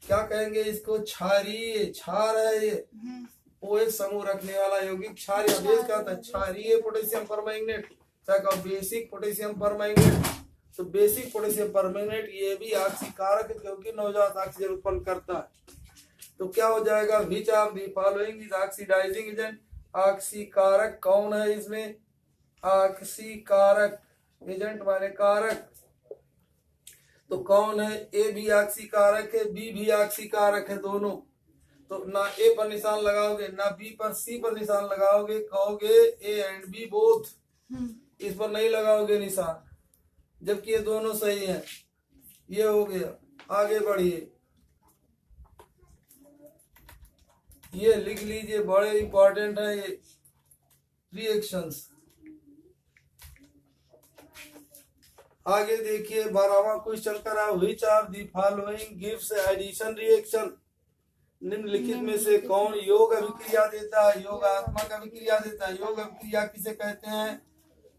क्या कहेंगे, इसको क्षारीय, क्षार है ये, OH समूह रखने वाला यौगिक क्षार या बेस का था। क्षारीय potassium permanganate, basic potassium permanganate. तो बेसिक पोटेशियम परमैंगनेट ये भी ऑक्सीकारक है, क्योंकि नवजात ऑक्सीजन उत्पन्न करता है। तो क्या हो जाएगा, which of the following is oxidising agent. ऑक्सीकारक कौन है इसमें, ऑक्सीकारक एजेंट माने कारक, तो कौन है, ए भी ऑक्सीकारक है, बी भी ऑक्सीकारक है, दोनों। तो ना ए पर निशान लगाओगे, ना बी पर, सी पर निशान लगाओगे, कहोगे ए एंड बी बोथ, इस पर नहीं लगाओगे निशान, जबकि ये दोनों सही हैं। ये हो गया। आगे बढ़िए, ये लिख लीजिए, बड़े इंपॉर्टेंट है ये रिएक्शंस। आगे देखिए 12वां क्वेश्चन करा, which of the following gives addition reaction. निम्नलिखित में से कौन योग अभिक्रिया देता है, योगात्मक अभिक्रिया देता है। योग अभिक्रिया किसे कहते हैं,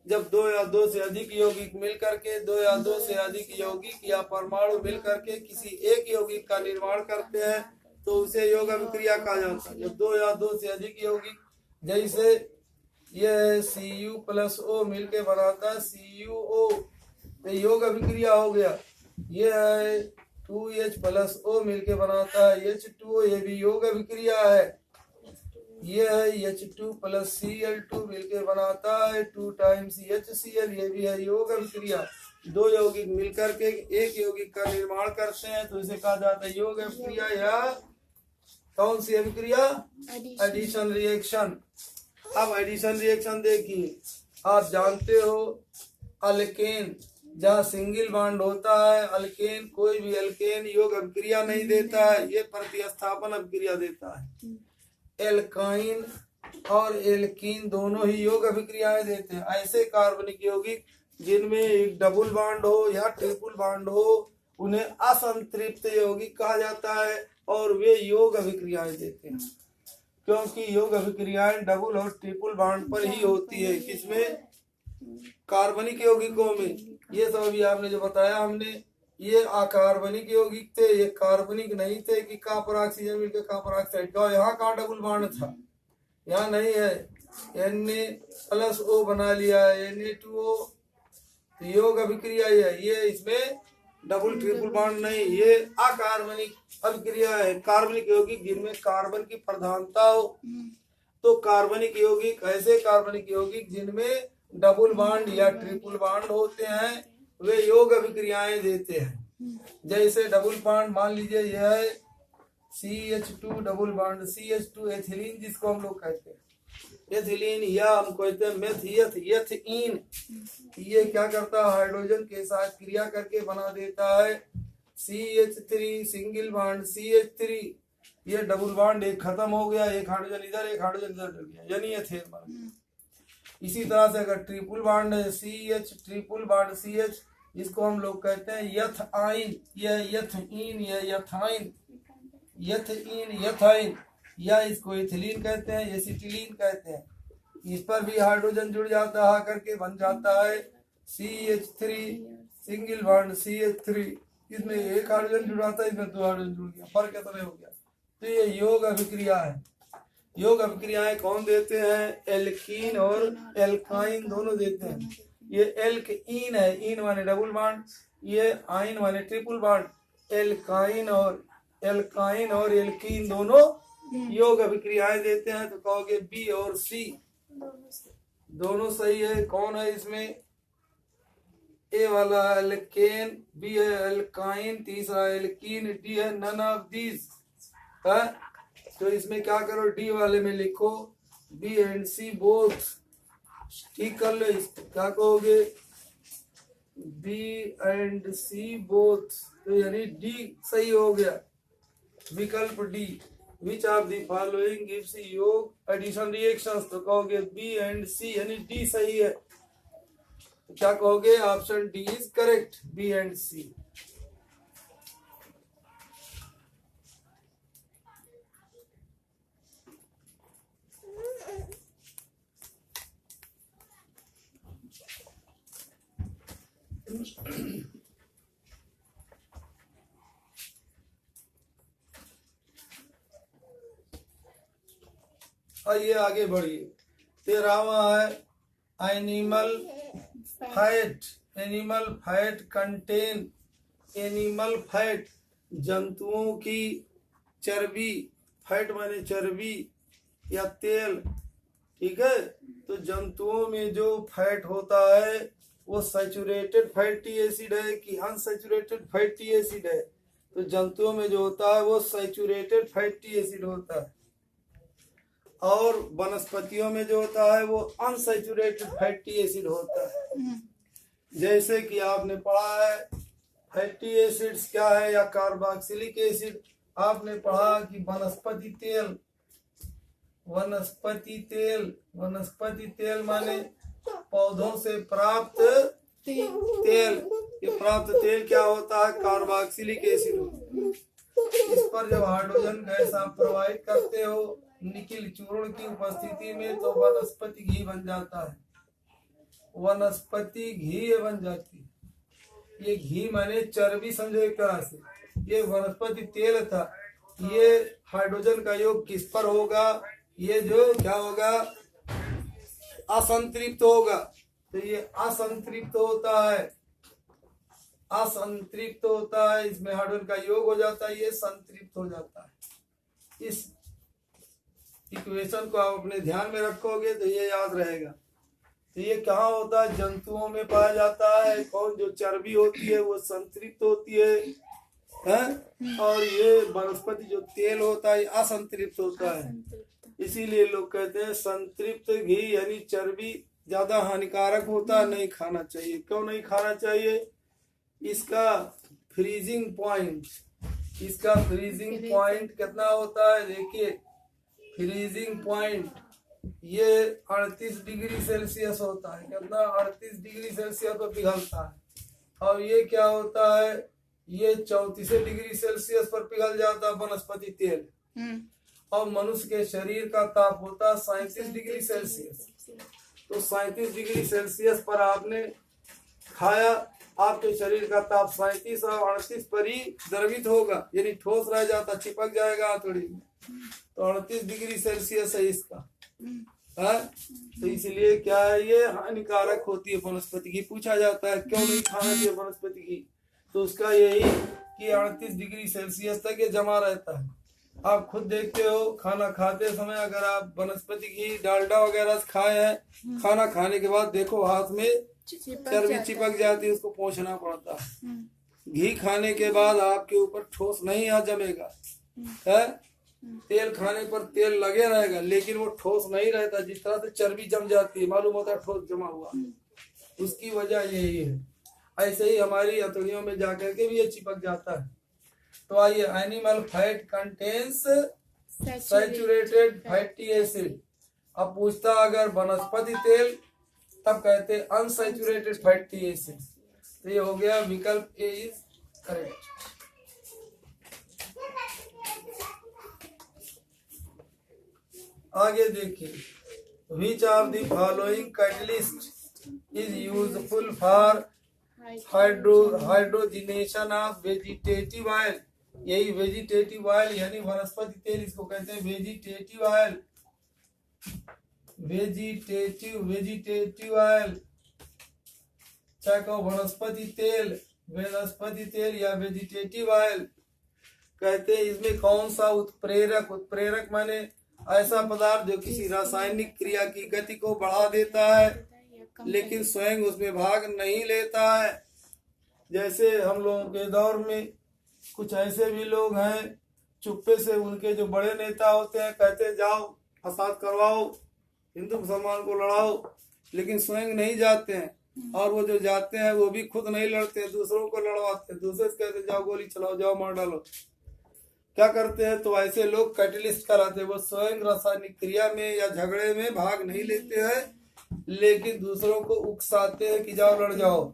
जब 2 या 2 से अधिक यौगिक मिल करके, 2 या 2 से अधिक यौगिक या परमाणु मिल करके किसी एक यौगिक का निर्माण करते हैं, तो उसे योग अभिक्रिया कहा जाता है। जब 2 या 2 से अधिक यौगिक, जैसे ये Cu प्लस O मिलके बनाता है CuO, तो योग अभिक्रिया हो गया। ये है 2H प्लस O मिलके बनाता है H2O, ये भी योग अभिक्रिया है। ये है H2 प्लस Cl2 मिलके बनाता है 2 टाइम्स HCl, ये भी है योग अभिक्रिया। 2 यौगिक मिलकर के एक यौगिक का निर्माण करते हैं, तो इसे कहा जाता है योग अभिक्रिया या कौन सी अभिक्रिया, एडिशन रिएक्शन। अब एडिशन रिएक्शन देखिए, आप जानते हो अल्केन जहाँ सिंगल बॉन्ड होता है, अल्केन कोई भी अल्केन योग अभिक्रिया नहीं देता है, ये प्रतिस्थापन अभिक्रिया देता है। एल्काइन और एल्कीन दोनों ही योग अभिक्रियाएं देते हैं। ऐसे कार्बनिक यौगिक जिनमें एक डबल बॉन्ड हो या ट्रिपल बॉन्ड हो, उन्हें असंतृप्त यौगिक कहा जाता है, और वे योग अभिक्रियाएं देते हैं, क्योंकि योग अभिक्रियाएं डबल और ट्रिपल बॉन्ड पर ही होती है। किसमें, कार्बनिक यौगिकों में। ये सब अभी आपने जो बताया हमने, ये अकार्बनिक यौगिक थे, ये कार्बनिक नहीं थे कि कॉपर ऑक्सीजन मिलकर कॉपर ऑक्साइड का। यहाँ कहाँ डबल बॉन्ड था, यहाँ नहीं है। Na+O बना लिया है, Na2O, तो योग अभिक्रिया है ये, इसमें डबल ट्रिपल बॉन्ड नहीं, ये अकार्बनिक अभिक्रिया है। कार्बनिक यौगिक जिनमें कार्बन की प्रधानता हो, तो कार्बनिक यौगिक ऐसे कार्बनिक यौगिक जिनमें डबल बॉन्ड या ट्रिपल बॉन्ड होते हैं, वे योग अभिक्रियाएं देते हैं। जैसे डबल बॉन्ड मान लीजिए यह है CH2 double bond CH2 ethylene, जिसको हम लोग कहते हैं एथिलीन, या हम कहते हैं एथीन। ये क्या करता है, हाइड्रोजन के साथ क्रिया करके बना देता है CH3 सिंगल बॉन्ड CH3। ये डबल बॉन्ड एक खत्म हो गया, एक हाइड्रोजन इधर एक हाइड्रोजन इधर डल गया, यानी एथेन बन गया। इसी तरह से अगर ट्रिपल बॉन्ड है CH ट्रिपल बॉन्ड CH, इसको हम लोग कहते हैं यथाइन, यह यथीन, यह यथाइन, यथाइन, या इसको एथिलीन कहते हैं, एसिटिलीन कहते हैं। इस पर भी हाइड्रोजन जुड़ जाता है करके बन जाता है CH3 सिंगल बॉन्ड CH3। इसमें एक हाइड्रोजन जुड़ाता है, इसमें 2 हाइड्रोजन जुड़ गया, फर्क कितना हो गया। तो ये योग अभिक्रिया है। योग अभिक्रियाएं कौन देते हैं, एल्कीन और एल्काइन दोनों देते हैं। ये एल्कीन है, इन माने डबल बॉन्ड, ये आइन माने ट्रिपल बॉन्ड। एल्काइन और एल्कीन दोनों योग अभिक्रियाएं देते हैं। तो कहोगे बी और सी दोनों सही है। कौन है इसमें, ए वाला एल्केन, बी है एल्काइन, तीसरा एल्कीन, डी है नन ऑफ दीज है। तो इसमें क्या करो, डी वाले में लिखो बी एंड सी बोथ, ठीक कर लो इसको। क्या कहोगे, बी एंड सी बोथ, तो यानी डी सही हो गया। विकल्प D, which of the following gives योग एडिशन रिएक्शंस, तो कहोगे बी एंड सी, यानी डी सही है। तो क्या कहोगे, option D is correct, B and C. आइए आगे बढ़िए। 13वां है animal fat. Animal fat contain, animal fat जंतुओं की चर्बी, फैट माने चर्बी या तेल, ठीक है। तो जंतुओं में जो फैट होता है वो सैचुरेटेड फैटी एसिड है कि अनसैचुरेटेड फैटी एसिड है। तो जंतुओं में जो होता है वो सैचुरेटेड फैटी एसिड होता है, और वनस्पतियों में जो होता है वो अनसैचुरेटेड फैटी एसिड होता है। जैसे कि आपने पढ़ा है फैटी एसिड्स क्या है, या कार्बोक्सिलिक एसिड। आपने पढ़ा कि वनस्पति तेल, वनस्पति तेल माने पौधों से प्राप्त तेल। ये प्राप्त तेल क्या होता है, कार्बोक्सिलिक एसिड होता है। इस पर जब हाइड्रोजन गैस आप प्रोवाइड करते हो निकिल चूर्ण की उपस्थिति में, तो वनस्पति घी बन जाता है, वनस्पति घी बन जाती है। ये घी माने चर्बी, समझो एक तरह से। ये वनस्पति तेल था, ये हाइड्रोजन का योग किस पर होगा, ये जो क्या होगा, असंतृप्त होगा। तो ये असंतृप्त होता है, असंतृप्त होता है, इसमें हाइड्रोजन का योग हो जाता है, ये संतृप्त हो जाता है। इस इक्वेशन को आप अपने ध्यान में रखोगे तो ये याद रहेगा। तो ये कहाँ होता है, जंतुओं में पाया जाता है। कौन, जो चर्बी होती है वो संतृप्त होती है, और ये वनस्पति जो तेल होता है असंतृप्त होता है। इसीलिए लोग कहते हैं संतृप्त घी यानी चर्बी ज्यादा हानिकारक होता है, नहीं खाना चाहिए। क्यों नहीं खाना चाहिए, इसका फ्रीजिंग पॉइंट, इसका फ्रीजिंग पॉइंट कितना होता है, देखिए फ्रीजिंग पॉइंट ये 38 डिग्री सेल्सियस होता है। कितना, 38 डिग्री सेल्सियस पर पिघलता है। और ये क्या होता है, ये 34 डिग्री सेल्सियस पर पिघल जाता है वनस्पति तेल। और मनुष्य के शरीर का ताप होता है 37 डिग्री सेल्सियस। तो 37 डिग्री सेल्सियस पर आपने खाया आपके शरीर का ताप 37 और 38 पर ही द्रवित होगा, यानी ठोस रह जाता, चिपक जाएगा हथौड़ी में। तो 38 डिग्री सेल्सियस है इसका है। तो इसलिए क्या है, ये हानिकारक होती है वनस्पति की। पूछा जाता है क्यों नहीं खाना चाहिए वनस्पति की, तो उसका यही कि 38 डिग्री सेल्सियस तक ये जमा रहता है। आप खुद देखते हो, खाना खाते समय अगर आप वनस्पति की डालडा वगैरह खाए हैं, खाना खाने के बाद देखो हाथ में चर्बी चिपक जाती है, उसको पोंछना पड़ता है। घी खाने के बाद आपके ऊपर ठोस नहीं आ जमेगा है, तेल खाने पर तेल लगे रहेगा लेकिन वो ठोस नहीं रहता। जिस तरह से चर्बी जम जाती है, मालूम होता है ठोस जमा हुआ, उसकी वजह यही है। ऐसे ही हमारी हथौड़ियों में जाकर के भी ये चिपक जाता है। तो आइए, animal fat contains saturated fatty acid. अब पूछता अगर वनस्पति तेल, तब कहते अनसैचुरेटेड फैटी एसिड। तो ये हो गया विकल्प ए इज करेक्ट। आगे देखिए, विच of the following catalyst is useful for hydrogenation of vegetative oil. यही वेजिटेटिव ऑयल यानी वनस्पति तेल, इसको कहते हैं वेजिटेटिव ऑयल। वेजिटेटिव ऑयल, चाहे कहो वनस्पति तेल या वेजिटेटिव ऑयल, कहते हैं इसमें कौन सा उत्प्रेरक माने ऐसा पदार्थ जो किसी रासायनिक क्रिया की गति को बढ़ा देता है लेकिन स्वयं उसमें भाग नहीं लेता है। जैसे हम लोगों के दौर में कुछ ऐसे भी लोग हैं, चुप्पे से उनके जो बड़े नेता होते हैं कहते जाओ फसाद करवाओ, हिंदू मुसलमान को लड़ाओ, लेकिन स्वयं नहीं जाते हैं। और वो जो जाते हैं वो भी खुद नहीं लड़ते हैं, दूसरों को लड़वाते हैं, दूसरे से कहते जाओ गोली चलाओ, जाओ मार डालो। क्या करते हैं, तो ऐसे लोग कैटलिस्ट कराते हैं। वो स्वयं रासायनिक क्रिया में या झगड़े में भाग नहीं लेते हैं लेकिन दूसरों को उकसाते हैं कि जाओ लड़ जाओ।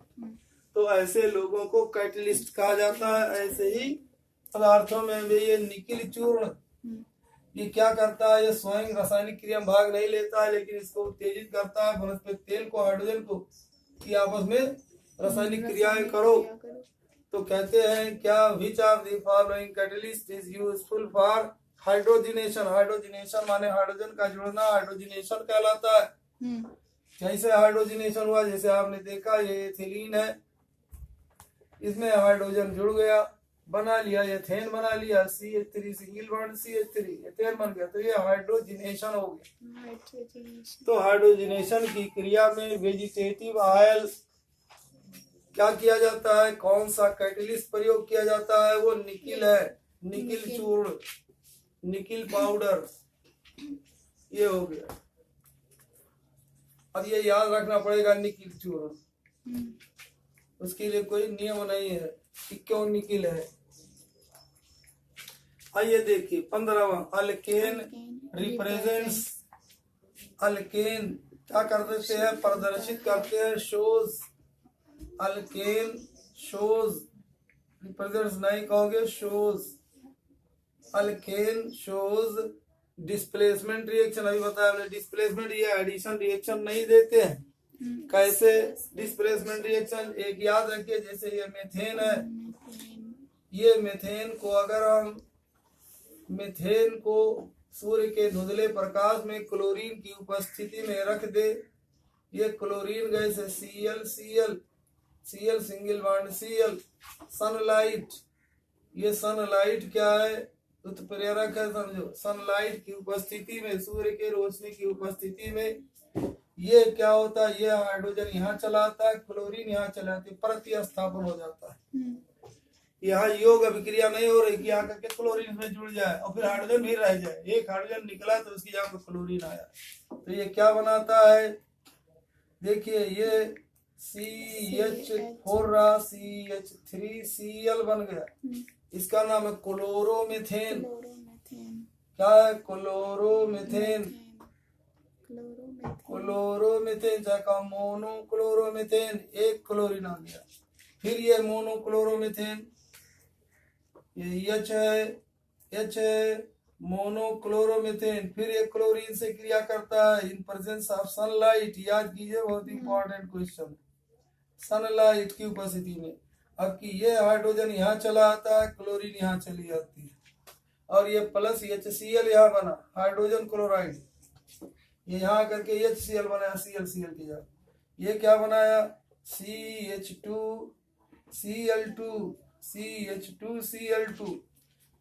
तो ऐसे लोगों को कैटलिस्ट कहा जाता है। ऐसे ही पदार्थों में भी ये निकिल चूर्ण, ये क्या करता है, ये स्वयं रासायनिक क्रिया में भाग नहीं लेता है लेकिन इसको उत्तेजित करता है वनस्पति तेल को, हाइड्रोजन को, कि आपस में रासायनिक क्रियाएं करो। तो कहते हैं क्या, विच of the following catalyst is useful for hydrogenation. Hydrogenation माने हाइड्रोजन का जुड़ना, हाइड्रोजिनेशन कहलाता है। कैसे हाइड्रोजिनेशन हुआ, जैसे आपने देखा ये एथिलीन है, इसमें हाइड्रोजन जुड़ गया, बना लिया एथेन, बना लिया CH3 single bond CH3 ethane बन गया, तो ये हाइड्रोजिनेशन हो गया। तो हाइड्रोजिनेशन की क्रिया में वेजिटेटिव ऑयल क्या किया जाता है, कौन सा कैटलिस्ट प्रयोग किया जाता है, वो निकिल है, निकिल चूर्ण, निकिल पाउडर, ये हो गया। अब ये याद रखना पड़ेगा निकिल चूर्ण, उसके लिए कोई नियम नहीं है कि क्यों निकिल है। आइए देखिए 15वां, अल्केन रिप्रेजेंट्स। अल्केन क्या कर देते हैं, प्रदर्शित करते हैं, शोज। अल्केन शोज, रिप्रेजेंट्स नहीं कहोगे, shows. Alkane shows displacement reaction, अभी बताया हमने डिस्प्लेसमेंट, ये एडिशन रिएक्शन नहीं देते हैं। कैसे डिस्प्लेसमेंट रिएक्शन, एक याद रखिए, जैसे ये मेथेन है, ये मेथेन को अगर हम मेथेन को सूर्य के धुंधले प्रकाश में क्लोरीन की उपस्थिति में रख दे, ये क्लोरीन गैस है, Cl single bond Cl। Sunlight, ये सनलाइट क्या है, उत्प्रेरक है, समझो। सनलाइट की उपस्थिति में, सूर्य के रोशनी की उपस्थिति में ये क्या होता है, ये हाइड्रोजन यहाँ चलाता है, क्लोरीन यहाँ चलाती है, प्रतिस्थापन हो जाता है। यहाँ योग अभिक्रिया नहीं हो रही कि यहाँ करके क्लोरीन में जुड़ जाए और फिर हाइड्रोजन भी रह जाए, एक हाइड्रोजन निकला तो उसकी यहाँ पर क्लोरीन आया, तो ये क्या बनाता है, देखिए ये CH4 रहा, CH3Cl बन गया, इसका नाम है क्लोरोमीथेन। क्या है, क्लोरोमीथेन। क्लोरोमीथेन चाहे मोनोक्लोरोमीथेन, एक क्लोरीन आ गया। फिर ये मोनोक्लोरोमीथेन, ये H है मोनोक्लोरोमीथेन, फिर ये क्लोरीन से क्रिया करता है इन प्रेजेंस ऑफ सनलाइट। याद कीजिए, बहुत इंपॉर्टेंट क्वेश्चन, सनलाइट की उपस्थिति में। अब कि ये हाइड्रोजन यहाँ चला आता है, क्लोरीन यहाँ चली जाती है, और ये प्लस HCl यहाँ बना, हाइड्रोजन क्लोराइड, ये यहाँ करके HCl बनाया, Cl की जगह। ये क्या बनाया, CH2Cl2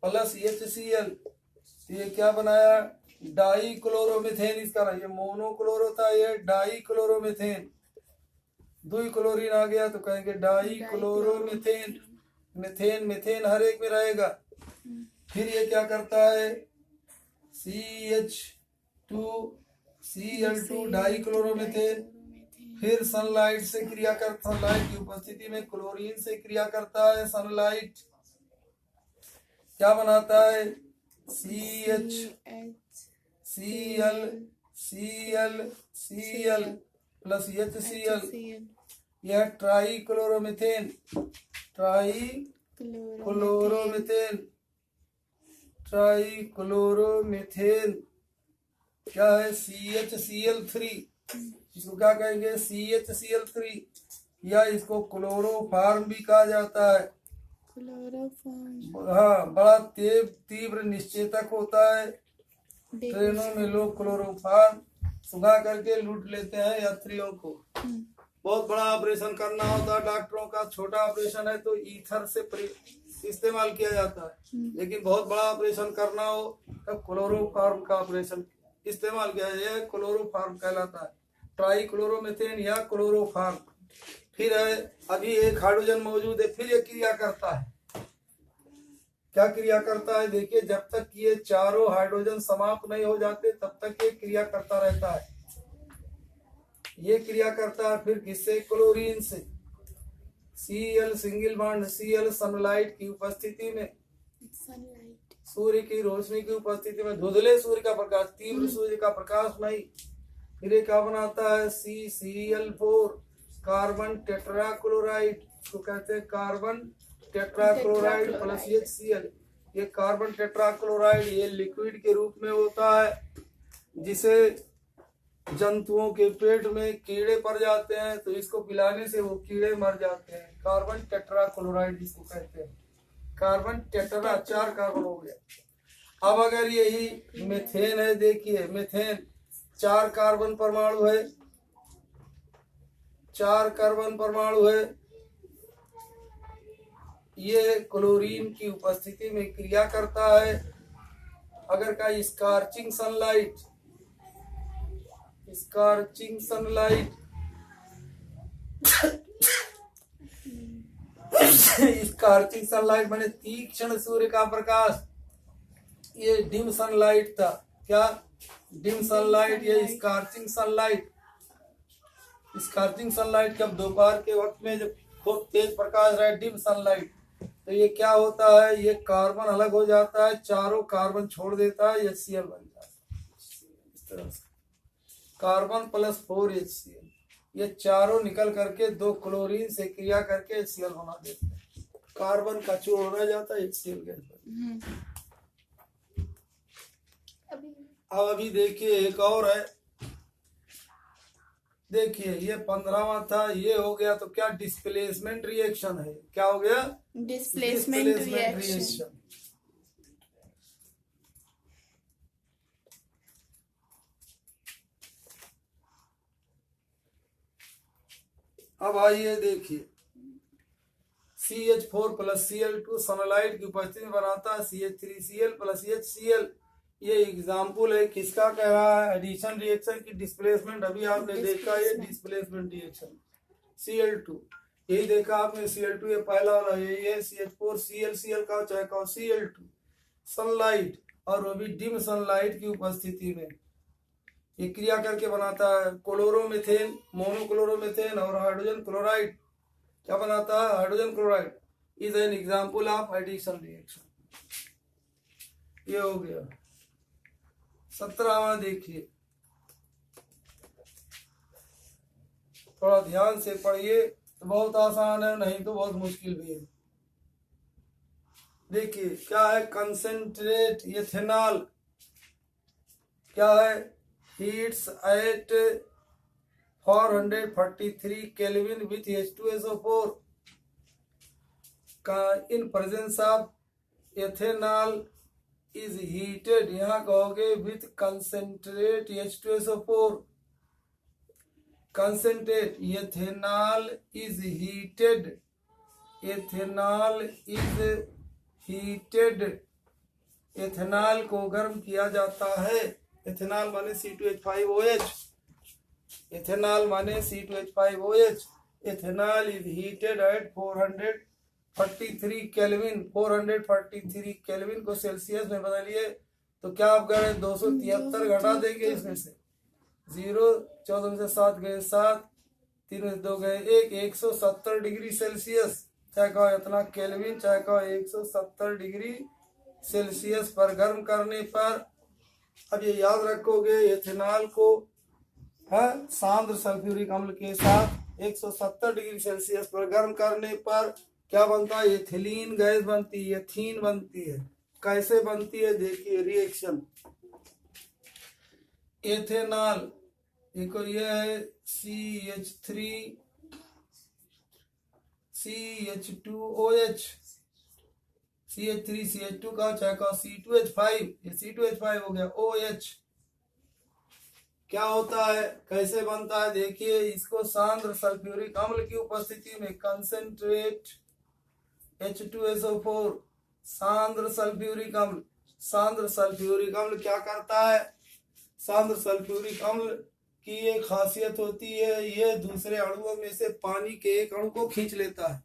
प्लस HCl। ये क्या बनाया, डाई क्लोरोमीथेन इसका ना, ये मोनोक्लोरो था, ये डाई क्लोरोमीथेन, दुई क्लोरीन आ गया तो कहेंगे डाई क्लोरोमीथेन। मिथेन मिथेन हर एक में रहेगा। फिर ये क्या करता है, CH2Cl2 डाई क्लोरोमीथेन, फिर सनलाइट से क्रिया कर, सनलाइट की उपस्थिति में क्लोरीन से क्रिया करता है। सनलाइट क्या बनाता है, CHCl प्लस HCl, यह ट्राई क्लोरोमीथेन, ट्राई क्लोरोमीथेन क्या है, CHCl3, इसको क्या कहेंगे, CHCl3, या इसको क्लोरोफार्म भी कहा जाता है। हाँ, बड़ा तीव्र निश्चेतक होता है। ट्रेनों में लोग क्लोरोफार्म सुखा करके लूट लेते हैं यात्रियों को। बहुत बड़ा ऑपरेशन करना होता है डॉक्टरों का, छोटा ऑपरेशन है तो ईथर से इस्तेमाल किया जाता है, लेकिन बहुत बड़ा ऑपरेशन करना हो तब क्लोरोफार्म का ऑपरेशन इस्तेमाल किया जाए, क्लोरोफार्म कहलाता है, ट्राई क्लोरोमीथेन या क्लोरोफार्म। फिर है, अभी एक हाइड्रोजन मौजूद है, फिर ये क्रिया करता है। क्या क्रिया करता है, देखिए, जब तक ये चारों हाइड्रोजन समाप्त नहीं हो जाते तब तक ये क्रिया करता रहता है। ये क्रिया करता है फिर किससे, क्लोरीन से। Cl single bond Cl sunlight की उपस्थिति में, सूर्य की रोशनी की उपस्थिति में, धुंधले सूर्य का प्रकाश, तीव्र सूर्य का प्रकाश नहीं। फिर क्या बनाता है, CCl4 कार्बन टेट्राक्लोराइड, तो कहते हैं कार्बन टेट्राक्लोराइड प्लस HCl। ये कार्बन टेट्राक्लोराइड ये लिक्विड के रूप में होता है, जिसे जंतुओं के पेट में कीड़े पड़ जाते हैं तो इसको पिलाने से वो कीड़े मर जाते हैं। कार्बन टेट्राक्लोराइड जिसको कहते हैं, कार्बन टेट्रा, 4 कार्बन हो गया। अब अगर यही मीथेन है, देखिए मीथेन 4 कार्बन परमाणु है, 4 कार्बन परमाणु है। ये क्लोरीन की उपस्थिति में क्रिया करता है। अगर का scorching sunlight, scorching sunlight scorching sunlight माने तीक्ष्ण सूर्य का प्रकाश। ये डिम सनलाइट था, क्या डिम सनलाइट, ये स्कॉर्चिंग सनलाइट। स्कॉर्चिंग सनलाइट कब, दोपहर के वक्त में जब बहुत तेज प्रकाश रहे, डिम सनलाइट, तो ये क्या होता है, ये कार्बन अलग हो जाता है, चारों कार्बन छोड़ देता है, HCl बन जाता है। इस तरह से कार्बन प्लस 4 HCl, ये चारों निकल करके 2 क्लोरीन से क्रिया करके HCl बना देते हैं। कार्बन का चूर्ण रह जाता है HCl गैस बन। अब अभी देखिए एक और है, देखिए ये 15वां था, ये हो गया तो क्या डिस्प्लेसमेंट रिएक्शन है, क्या हो गया, डिस्प्लेसमेंट रिएक्शन। अब आइए देखिए, CH4 प्लस Cl2 सनलाइट की उपस्थिति में बनाता है CH3Cl प्लस HCl। ये एग्जाम्पल है किसका कह रहा है, एडिशन रिएक्शन की डिस्प्लेसमेंट। अभी आपने देखा ये डिस्प्लेसमेंट रिएक्शन Cl2, यही देखा आपने Cl2, ये पहला वाला यही है, CH4 Cl का चाहे कहो Cl2 सनलाइट, और वो भी डिम सनलाइट की उपस्थिति में ये क्रिया करके बनाता है क्लोरोमीथेन, मोनोक्लोरोमीथेन और हाइड्रोजन क्लोराइड। क्या बनाता है, hydrogen chloride is an example of addition reaction. ये हो गया। 17वां देखिए, थोड़ा ध्यान से पढ़िए, बहुत आसान है, नहीं तो बहुत मुश्किल भी है। देखिए क्या है, कंसेंट्रेट इथेनॉल क्या है, heats eight 443 Kelvin with H2SO4 का in presence of ethanol is heated, यहाँ कहोगे with concentrate H2SO4, concentrate ethanol is heated, ethanol is heated, ethanol को गर्म किया जाता है। एथेनॉल माने C2H5OH, एथेनॉल माने C2H5OH। Ethanol is heated at 443 kelvin, 443 kelvin को सेल्सियस में बदलिए तो क्या आप गए 273 घटा देंगे इसमें से 0, 14 में से 7 गए 7, 3 में से 2 गए 1, 170 डिग्री सेल्सियस, चाहे कहो इतना केल्विन चाहे कहो 170 डिग्री सेल्सियस पर गर्म करने पर, अब ये याद रखोगे एथेनॉल को सांद्र सल्फ्यूरिक अम्ल के साथ 170 डिग्री सेल्सियस पर गर्म करने पर क्या बनता है, एथिलीन गैस बनती है, एथीन बनती है। कैसे बनती है देखिए रिएक्शन, एथेनॉल देखो ये है CH3CH2OH, CH3CH2 का चाहे का C2H5, ये C2H5 हो गया OH। क्या होता है कैसे बनता है देखिए, इसको सांद्र सल्फ्यूरिक अम्ल की उपस्थिति में कंसंट्रेट H2SO4, सांद्र सल्फ्यूरिक अम्ल, सांद्र सल्फ्यूरिक अम्ल क्या करता है, सांद्र सल्फ्यूरिक अम्ल की एक खासियत होती है ये दूसरे अणुओं में से पानी के एक अणु को खींच लेता है,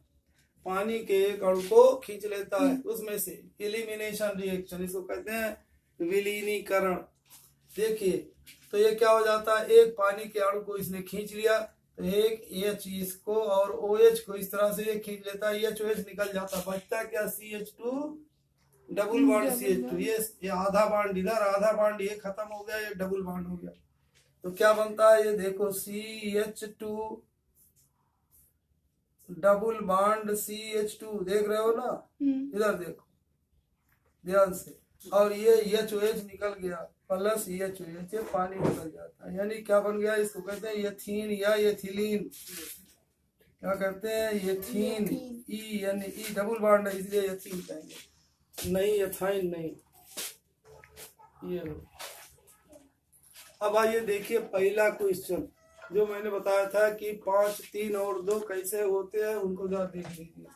पानी के एक अणु को खींच लेता है उसमें से, एलिमिनेशन रिएक्शन इसको कहते हैं विलीनीकरण। देखिए तो ये क्या हो जाता है, एक पानी के अणु को इसने खींच लिया तो एक H इसको और OH को इस तरह से ये खींच लेता है, HOH निकल जाता, बचता क्या CH2 डबल बॉन्ड CH2, ये आधा बॉन्ड इधर आधा बॉन्ड ये खत्म हो गया, ये डबल बॉन्ड हो गया तो क्या बनता है ये देखो CH2 डबल बॉन्ड CH2, देख रहे हो ना, इधर देखो ध्यान से, और ये HOH निकल गया प्लस HOH, ये पानी निकल जाता है, यानी क्या बन गया, इसको कहते हैं एथीन या एथिलीन, क्या कहते हैं एथीन, ई यानी ई डबल बॉन्ड है इसलिए एथीन कहेंगे, नहीं एथाइन नहीं। ये अब आइए देखिए पहला क्वेश्चन जो मैंने बताया था कि 5, 3 और 2 कैसे होते हैं उनको जरा देख लीजिए,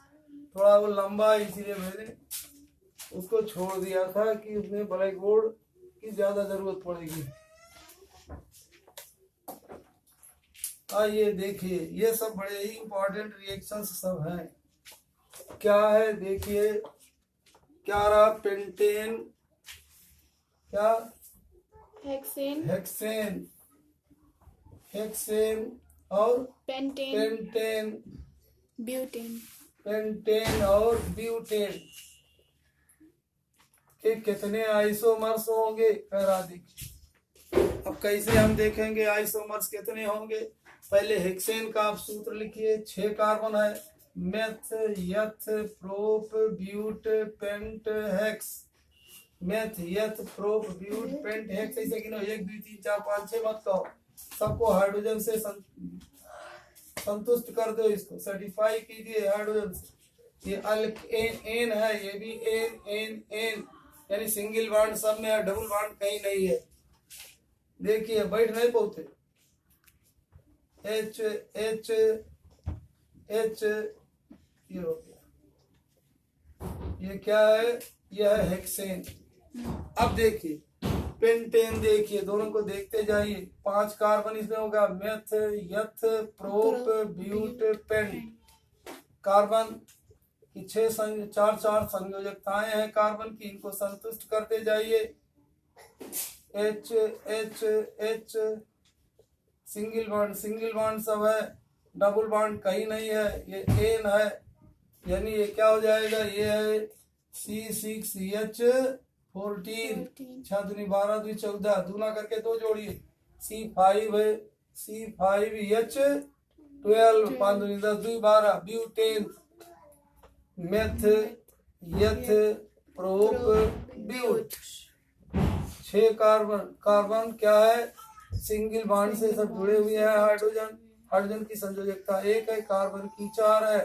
थोड़ा वो लंबा है इसीलिए मैंने उसको छोड़ दिया था कि उसमें ब्लैक बोर्ड की ज्यादा जरूरत पड़ेगी। आइए देखिए ये सब बड़े ही इंपॉर्टेंट रिएक्शंस सब हैं। क्या है देखिए, क्या रहा, पेंटेन, क्या हेक्सेन, हेक्सेन, हेक्सेन और पेंटेन, पेंटेन, ब्यूटेन, पेंटेन और ब्यूटेन के कितने आइसोमर्स होंगे, करा देखिए। अब कैसे हम देखेंगे आइसोमर्स कितने होंगे, पहले हेक्सेन का आप सूत्र लिखिए, 6 कार्बन है, meth, eth, prop, but, pent, hex, meth, eth, prop, but, pent, hex, ऐसे गिनो 1 2 3 4 5 6 मत कहो, सबको हाइड्रोजन से संतुष्ट कर दो, इसको सर्टिफाई कीजिए हाइड्रोजन से। ये एन है, ये भी एन यानी सिंगल बॉन्ड सब में है, डबल बॉन्ड कहीं नहीं है। देखिए बैठ नहीं पाते, एच एच एच, ये हो गया, ये क्या है, यह है हेक्सेन। अब देखिए पेंटेन, देखिए दोनों को देखते जाइए, 5 कार्बन इसमें होगा, meth, eth, prop, but, paint. Carbon की 4 संयोजकताएं हैं कार्बन की, इनको संतुष्ट करते जाइए। H H H, single bond सब है, डबल बॉन्ड कहीं नहीं है, ये एन है, यानी ये क्या हो जाएगा, ये है C6H14, 6 दूनी 12 दूनी 14, दूना करके 2 जोड़िए, C5 है, C5H12, 5 दूनी 10 दूनी 12, butane, meth, eth, prop, but. 6 carbon, carbon क्या है सिंगल बॉन्ड से सब जुड़े हुए हैं हाइड्रोजन। हाइड्रोजन की संयोजकता 1 है, कार्बन की 4 है।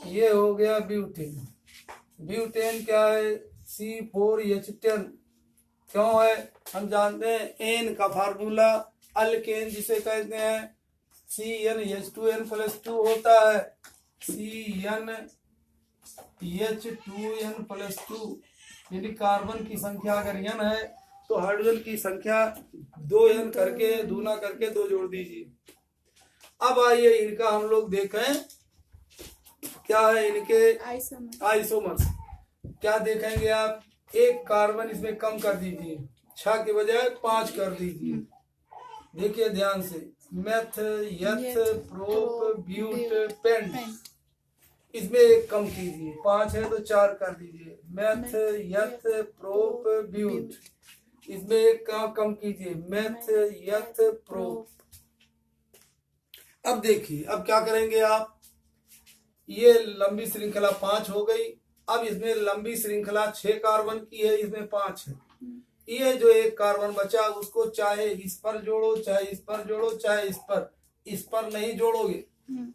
ये हो गया ब्यूटेन। ब्यूटेन क्या है? C4H10 क्यों है? हम जानते हैं एन का फार्मूला अल्केन जिसे कहते हैं CnH2n+2 होता है। CnH2n+2 यानी कार्बन की संख्या अगर n है तो हाइड्रोजन की संख्या 2n करके दूना करके 2 जोड़ दीजिए। अब आइए इनका हम लोग देखें क्या है इनके आइसोमर्स। क्या देखेंगे आप? एक कार्बन इसमें कम कर दीजिए, 6 के बजाय 5 कर दीजिए। देखिए ध्यान से, meth eth prop but paint, इसमें एक कम कीजिए, 5 है तो 4 कर दीजिए। मेथ यथ प्रोप ब्यूट, इसमें एक कम कीजिए, मेथ यथ प्रोप। अब देखिए अब क्या करेंगे आप? ये लंबी श्रृंखला 5 हो गई। अब इसमें लंबी श्रृंखला 6 कार्बन की है, इसमें 5 है। ये जो एक कार्बन बचा उसको चाहे इस पर जोड़ो, चाहे इस पर जोड़ो, चाहे इस पर नहीं जोड़ोगे।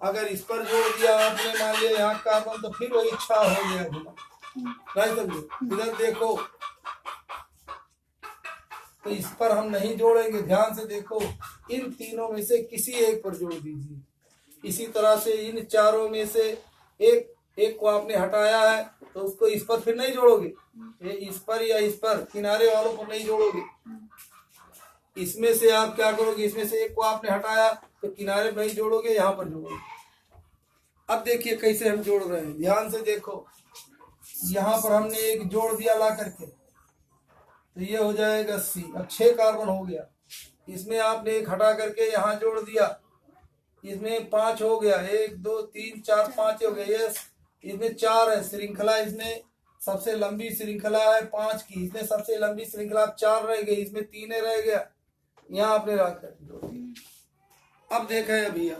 अगर इस पर जोड़ दिया आपने, मान लिया यहाँ कार्बन, तो फिर वही 6 हो गया। नहीं समझे? इधर देखो, तो इस पर हम नहीं जोड़ेंगे। ध्यान से देखो, इन तीनों में से किसी एक पर जोड़ दीजिए। इसी तरह से इन चारों में से एक को आपने हटाया है तो उसको इस पर फिर नहीं जोड़ोगे, ये इस पर या इस पर, किनारे वालों पर नहीं जोड़ोगे। इसमें से आप क्या करोगे? इसमें से एक को आपने हटाया तो किनारे पर नहीं जोड़ोगे, यहाँ पर जोड़ोगे। अब देखिए कैसे हम जोड़ रहे हैं, ध्यान से देखो। यहाँ पर हमने एक जोड़ दिया ला करके, तो ये हो जाएगा C। अब 6 कार्बन हो गया। इसमें आपने एक हटा करके यहाँ जोड़ दिया, इसमें 5 हो गया। 1 2 3 4 5 हो गया। ये इसमें 4 है श्रृंखला, इसमें सबसे लंबी श्रृंखला है 5 की, इसमें सबसे लंबी श्रृंखला 4 रह गई, इसमें 3 रह गया। यहाँ आपने रखकर जोड़ दिया। अब देखा है भैया,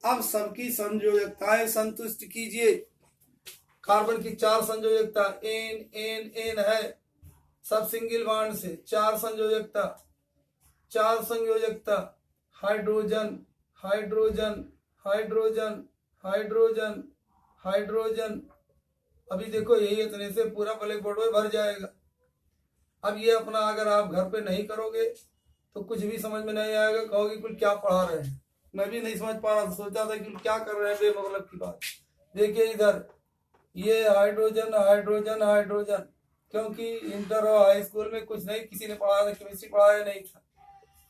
अब सबकी संयोजकताएं संतुष्ट कीजिए। कार्बन की 4 संयोजकता एन एन एन है, सब सिंगल बॉन्ड से। 4 संयोजकता hydrogen hydrogen hydrogen hydrogen hydrogen. अभी देखो यही इतने से पूरा ब्लैक बोर्ड में भर जाएगा। अब ये अपना अगर आप घर पे नहीं करोगे तो कुछ भी समझ में नहीं आएगा, कहोगे कुल क्या पढ़ा रहे हैं। मैं भी नहीं समझ पा रहा था, सोचा था कि क्या कर रहे हैं बेमतलब की बात। देखिए इधर ये हाइड्रोजन हाइड्रोजन हाइड्रोजन, क्योंकि इंटर और हाई स्कूल में कुछ नहीं किसी ने पढ़ाया था, केमिस्ट्री पढ़ाया नहीं था,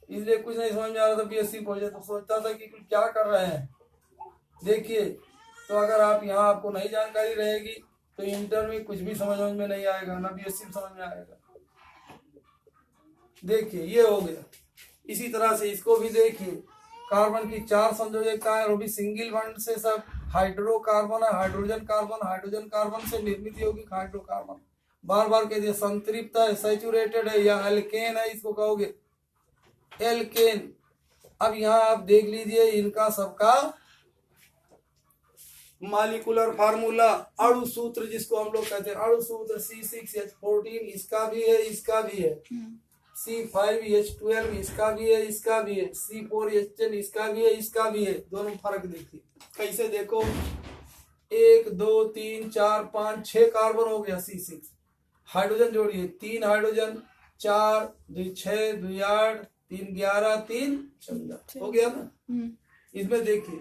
इसलिए कुछ नहीं समझ में आ रहा था। BSc पहुंचे तो सोचता था कि क्या कर रहे हैं। देखिए तो अगर आप यहाँ आपको नहीं जानकारी रहेगी तो इंटर में कुछ भी समझ में नहीं आएगा, ना BSc में समझ में आएगा। देखिए ये हो गया। इसी तरह से इसको भी देखिए, कार्बन की 4 संयोजकताएं, वो भी सिंगल बॉन्ड से सब। हाइड्रोकार्बन है, हाइड्रोजन कार्बन से निर्मित यौगिक हाइड्रोकार्बन। बार बार कह दिया, संतृप्त है, सैचुरेटेड है, या एल्केन है, इसको कहोगे एल्केन। अब यहाँ आप देख लीजिए इनका सबका मॉलिक्यूलर फार्मूला, अणु सूत्र जिसको हम लोग कहते हैं, अणु सूत्र C6H14 इसका भी है, इसका भी है। C5H12 इसका भी है, इसका भी है। C4H10 इसका भी है, इसका भी है। दोनों फर्क देखिए कैसे, देखो 1 2 3 4 5 6 कार्बन हो गया C6। हाइड्रोजन जोड़िए, 3 हाइड्रोजन, 4 2 6 2 8 3 11 3 14 हो गया ना। इसमें देखिए,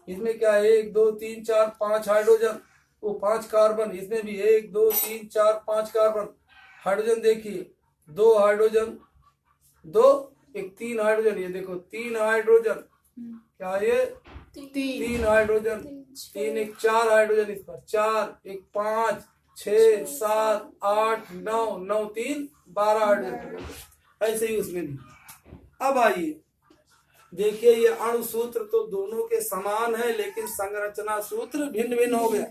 इसमें क्या है, 1 2 3 4 5 हाइड्रोजन, वो 5 कार्बन। इसमें भी 1 2 3 4 5 कार्बन। हाइड्रोजन देखिए, 2 हाइड्रोजन, 2 1 3 हाइड्रोजन। ये देखो 3 हाइड्रोजन, क्या ये 3 हाइड्रोजन, 3 1 4 हाइड्रोजन। इस पर 4 1 5 6 7 8 9 9 3 12 हाइड्रोजन। ऐसे ही उसमें भी। अब आइए देखिए, ये अणु सूत्र तो दोनों के समान है, लेकिन संरचना सूत्र भिन्न भिन्न हो गया,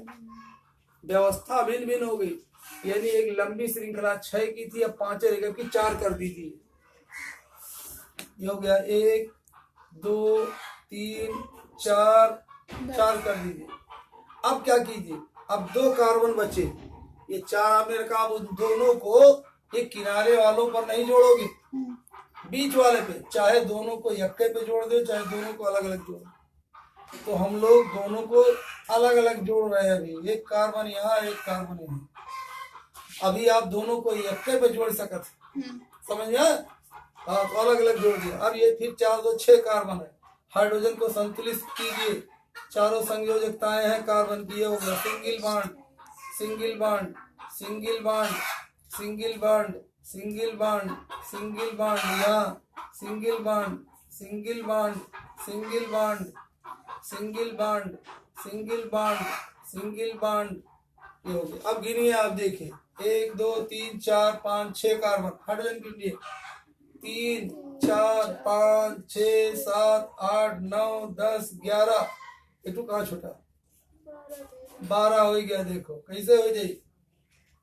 व्यवस्था भिन्न भिन्न हो गई। यानी एक लंबी श्रृंखला 6 की थी, अब 5 लेकर के 4 कर दीजिए। ये हो गया 1 2 3 4 कर दीजिए। अब क्या कीजिए, अब 2 कार्बन बचे, ये 4 आपने रखा। अब उन दोनों को ये किनारे वालों पर नहीं जोड़ोगे, बीच वाले पे, चाहे दोनों को यक्के पे जोड़ दो चाहे दोनों को अलग अलग जोड़ दो। तो हम लोग दोनों को अलग अलग जोड़ रहे हैं। अभी एक कार्बन यहाँ एक कार्बन यहाँ, अभी आप दोनों को यक्के पे जोड़ सकते, समझ गया? हाँ, तो अलग अलग जोड़ दिया। अब ये फिर 4 2 6 कार्बन है। हाइड्रोजन को संतुलित कीजिए, चारों संयोजकताएं हैं कार्बन की। ये हो गया single bond single bond single bond single bond single bond single bond, यहाँ single bond single bond single bond single bond single bond single bond. ये हो गया। अब गिनिए, आप देखिए 1 2 3 4 5 6 कार्बन हाइड्रोजन के लिए, 3 4 5 6 7 8 9 10 11, एक कहाँ छोटा 12 हो गया। देखो कैसे हो जाए,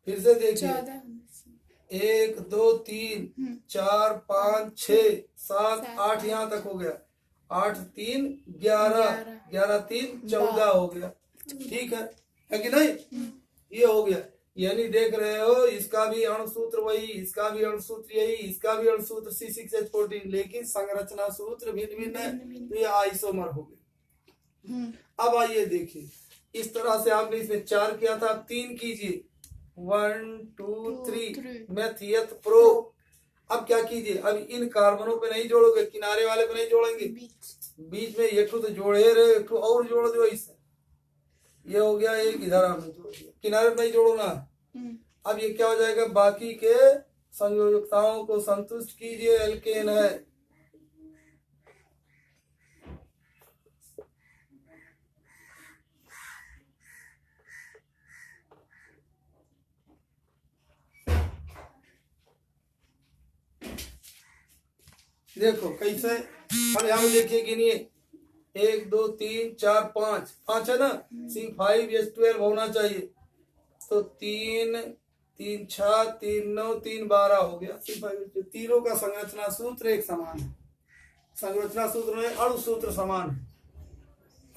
फिर से देखिए 1 2 3 4 5 6 7 8, यहाँ तक हो गया। 8 3 11 11 3 14 हो गया। ठीक है कि नहीं? ये हो गया। यानी देख रहे हो, इसका भी अणुसूत्र वही, इसका भी अणुसूत्र यही, इसका भी अणुसूत्र C6H14, लेकिन संरचना सूत्र भिन्न भिन्न है, तो ये आइसोमर हो गए। अब आइए देखिए, इस तरह से आपने इसमें 4 किया था, अब 3 कीजिए, 1 2 3 मेथियत प्रो। अब क्या कीजिए, अब इन कार्बनों पे नहीं जोड़ोगे, किनारे वाले पे नहीं जोड़ेंगे, बीच में एक तो जोड़े रहे, एक और जोड़ दो इससे। ये हो गया एक, इधर आपने जोड़ दिया, किनारे पे नहीं जोड़ो ना। अब ये क्या हो जाएगा, बाकी के संयोजकताओं को संतुष्ट कीजिए, एल्केन है। देखो कैसे, अब यहाँ देखिए, गिनिए 1 2 3 4 5 5 है ना, C5H12 होना चाहिए। तो 3 3 6 3 9 3 12 हो गया। C5H12 तीनों का संरचना सूत्र एक समान है। संरचना सूत्र में अणुसूत्र समान है।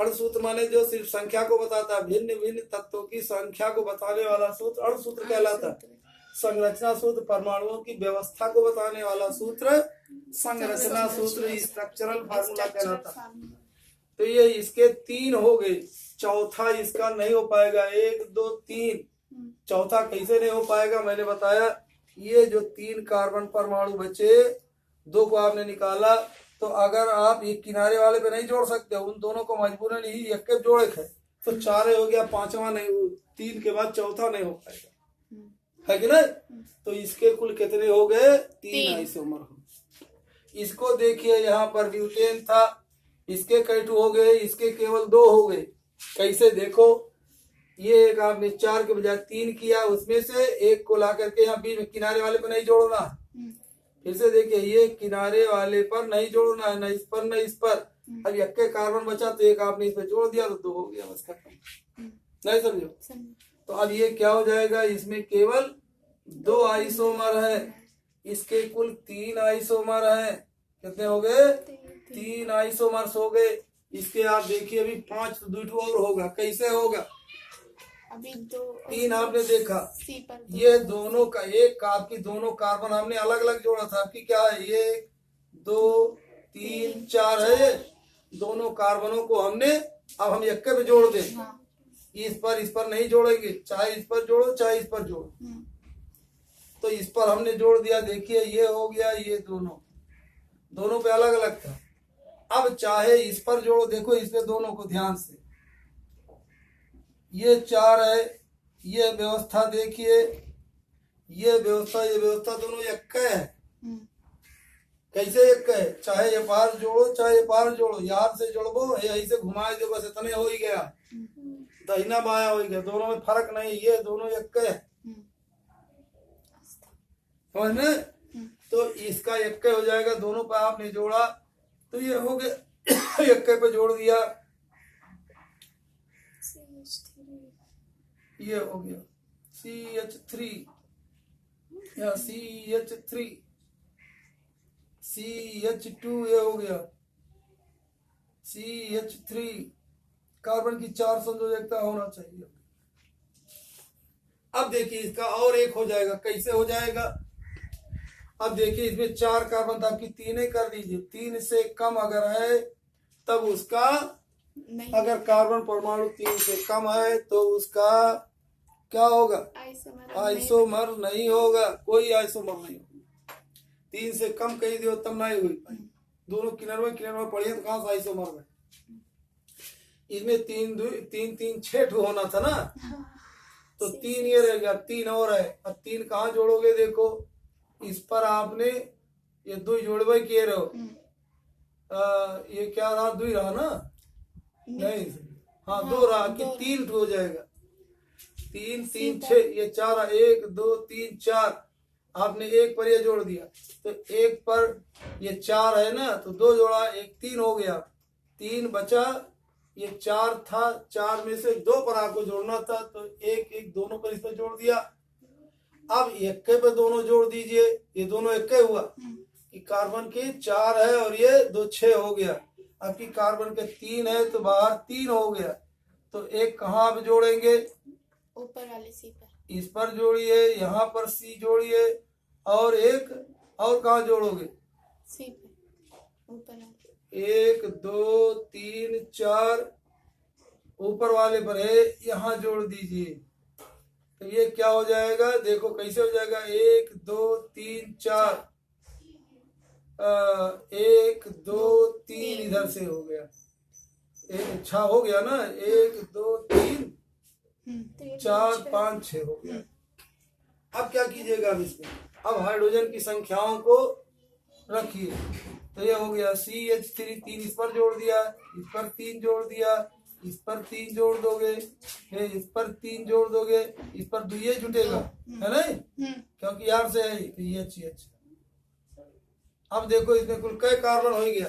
अणुसूत्र माने जो सिर्फ संख्या को बताता है, भिन्न भिन्न तत्वों की संख्या को बताने वाला सूत्र अणुसूत्र कहलाता है। संरचना सूत्र परमाणुओं की व्यवस्था को बताने वाला सूत्र संरचना सूत्र, स्ट्रक्चरल फार्मूला कहलाता है। तो ये इसके 3 हो गए, चौथा इसका नहीं हो पाएगा। 1 2 3, चौथा कैसे नहीं हो पाएगा, मैंने बताया। ये जो 3 कार्बन परमाणु बचे, 2 को आपने निकाला, तो अगर आप ये किनारे वाले पे नहीं जोड़ सकते, उन दोनों को मजबूरन ही एक के जोड़े थे, तो 4 हो गया, 5वां नहीं, 3 के बाद चौथा नहीं हो पाएगा, है कि नहीं? तो इसके कुल कितने हो गए, 3 आइसोमर हो। इसको देखिए, यहाँ पर ब्यूटेन था, इसके कई टू हो गए, इसके केवल 2 हो गए। कैसे, देखो, ये एक आपने 4 के बजाय 3 किया, उसमें से एक को ला करके यहाँ बीच में किनारे वाले पर नहीं जोड़ना। फिर से देखिए, ये किनारे वाले पर नहीं जोड़ना है, न इस पर न इस पर। अब एक के कार्बन बचा, तो एक आपने इस पर जोड़ दिया, तो 2 हो गया, बस खत्म। नहीं समझो? तो अब ये क्या हो जाएगा, इसमें केवल 2 आइसोमर है, इसके कुल 3 आइसोमर है। कितने हो गए, 3 आइसोमर्स हो गए। इसके आप देखिए, अभी 5 तो 2 और होगा। कैसे होगा, अभी 2 3 आपने देखा, C पर ये दोनों का एक आपकी दोनों कार्बन हमने अलग अलग जोड़ा था। आपकी क्या है, ये 2 3 4 है, ये दोनों कार्बनों को हमने, अब हम एक पे जोड़ दें। हाँ। इस पर नहीं जोड़ेंगे, चाहे इस पर जोड़ो चाहे इस पर जोड़ो। तो इस पर हमने जोड़ दिया, देखिए ये हो गया, ये दोनों पे अलग अलग था। अब चाहे इस पर जोड़ो, देखो इस पे दोनों को ध्यान से, ये 4 है, ये व्यवस्था देखिए, ये व्यवस्था दोनों एक है। कैसे एक है, चाहे ये पार जोड़ो चाहे ये पार जोड़ो, याद से जोड़ो, ऐसे घुमाए दो, बस इतने हो ही गया, दाहिना बाया हो गया, दोनों में फर्क नहीं, ये दोनों एक है, समझ में? तो इसका एक हो जाएगा, दोनों पे आपने जोड़ा, तो ये हो गया, एक पे जोड़ दिया, ये हो गया CH3 या CH3, CH2 ये हो गया CH3। कार्बन की 4 संयोजकता होना चाहिए। अब देखिए, इसका और एक हो जाएगा। कैसे हो जाएगा, अब देखिए इसमें 4 कार्बन था, आपकी 3 ही कर दीजिए। 3 से कम अगर है तब उसका, नहीं अगर कार्बन परमाणु 3 से कम है तो उसका क्या होगा? आइसोमर आइसोमर नहीं होगा, कोई आइसोमर नहीं होगा। 3 से कम कही दियो तब नहीं हुई पाई। दोनों किनारे में पढ़िए तो कहाँ से आइसोमर में? इसमें 3 6 होना था ना, तो 3 ये रह गया, 3 और है। अब 3 कहाँ जोड़ोगे? देखो इस पर आपने ये 2 जोड़वे किए रहो। ये क्या रहा? 2 रहा ना? नहीं, हाँ 2 रहा कि 3 हो जाएगा। 3 3 6 ये 4, 1 2 3 4। आपने एक पर ये जोड़ दिया तो एक पर ये 4 है ना, तो 2 जोड़ा, 1 3 हो गया, 3 बचा। ये 4 था, 4 में से 2 पर आपको जोड़ना था तो 1 1 दोनों पर इस पर जोड़ दिया। अब 1 पे दोनों जोड़ दीजिए, ये दोनों 1 हुआ कि कार्बन के 4 है और ये 2 6 हो गया। आपकी कार्बन के 3 है तो बाहर 3 हो गया। तो एक कहाँ आप जोड़ेंगे? ऊपर वाले सी पर। इस पर जोड़िए, यहाँ पर सी जोड़िए, और एक और कहाँ जोड़ोगे? सी पर ऊपर वाले। 1 2 3 4 ऊपर वाले पर है, यहाँ जोड़ दीजिए। तो ये क्या हो जाएगा? देखो कैसे हो जाएगा? 1 2 3 4, 1 2 3 इधर से हो गया। अच्छा हो गया ना? 1 2 3 4 5 6 हो गया। अब क्या कीजिएगा? अब इसमें अब हाइड्रोजन की संख्याओं को रखिए। तो ये हो गया CH3, 3 इस पर जोड़ दिया, इस पर 3 जोड़ दिया, इस पर 3 जोड़ दोगे, फिर इस पर 3 जोड़ दोगे, इस पर 2 ये जुटेगा, है नहीं? क्योंकि यार से है तो ये CH। अब देखो इसमें कुल कई कार्बन हो गया?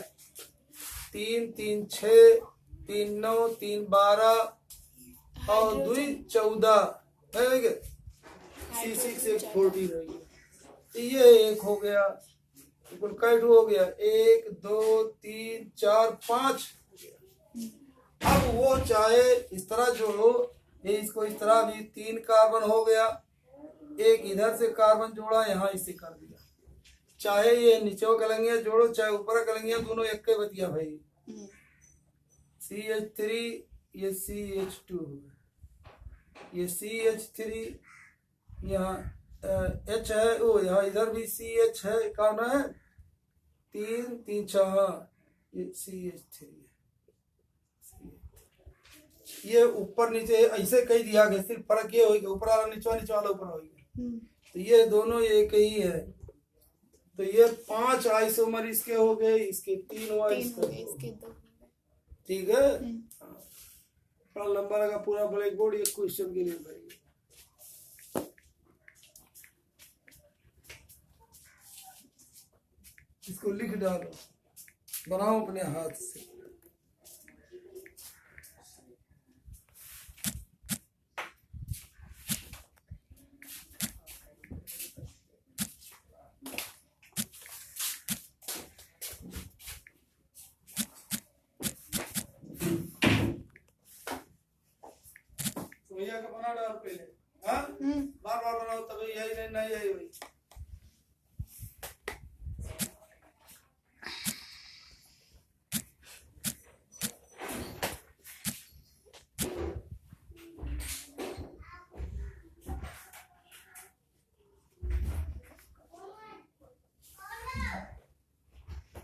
3 3 6 3 9 3 12 और 2 14 है क्या? C6 एक 40 रह गया। तो ये एक हो गया, कुल कई हो गया? 1 2 3 4 5। अब वो चाहे इस तरह जोड़ो, ये इसको इस तरह भी 3 कार्बन हो गया, एक इधर से कार्बन जोड़ा, यहाँ इसे कर दिया। चाहे ये नीचे कलंगियां जोड़ो, चाहे ऊपर कलंगियां, दोनों एक के बतिया भाई। CH3 ये CH2 ये CH3, यहाँ H है, ओ यहाँ इधर भी CH है, कौन है? 3 3 6, ये CH3 है। ये ऊपर नीचे ऐसे कही दिया गया, सिर्फ फर्क ये होगा ऊपर वाला नीचे वाला ऊपर होगा। तो ये दोनों एक ही है। तो ये 5 आइसोमर इसके हो गए, इसके 3 हुआ, इसके 2। ठीक है। बड़ा लंबा लगा पूरा ब्लैक बोर्ड एक क्वेश्चन के लिए भरेंगे। इसको लिख डालो, बनाओ अपने हाथ से। भैया का बना डाल पहले, हाँ बार बार बनाओ तभी यही नहीं आई भाई।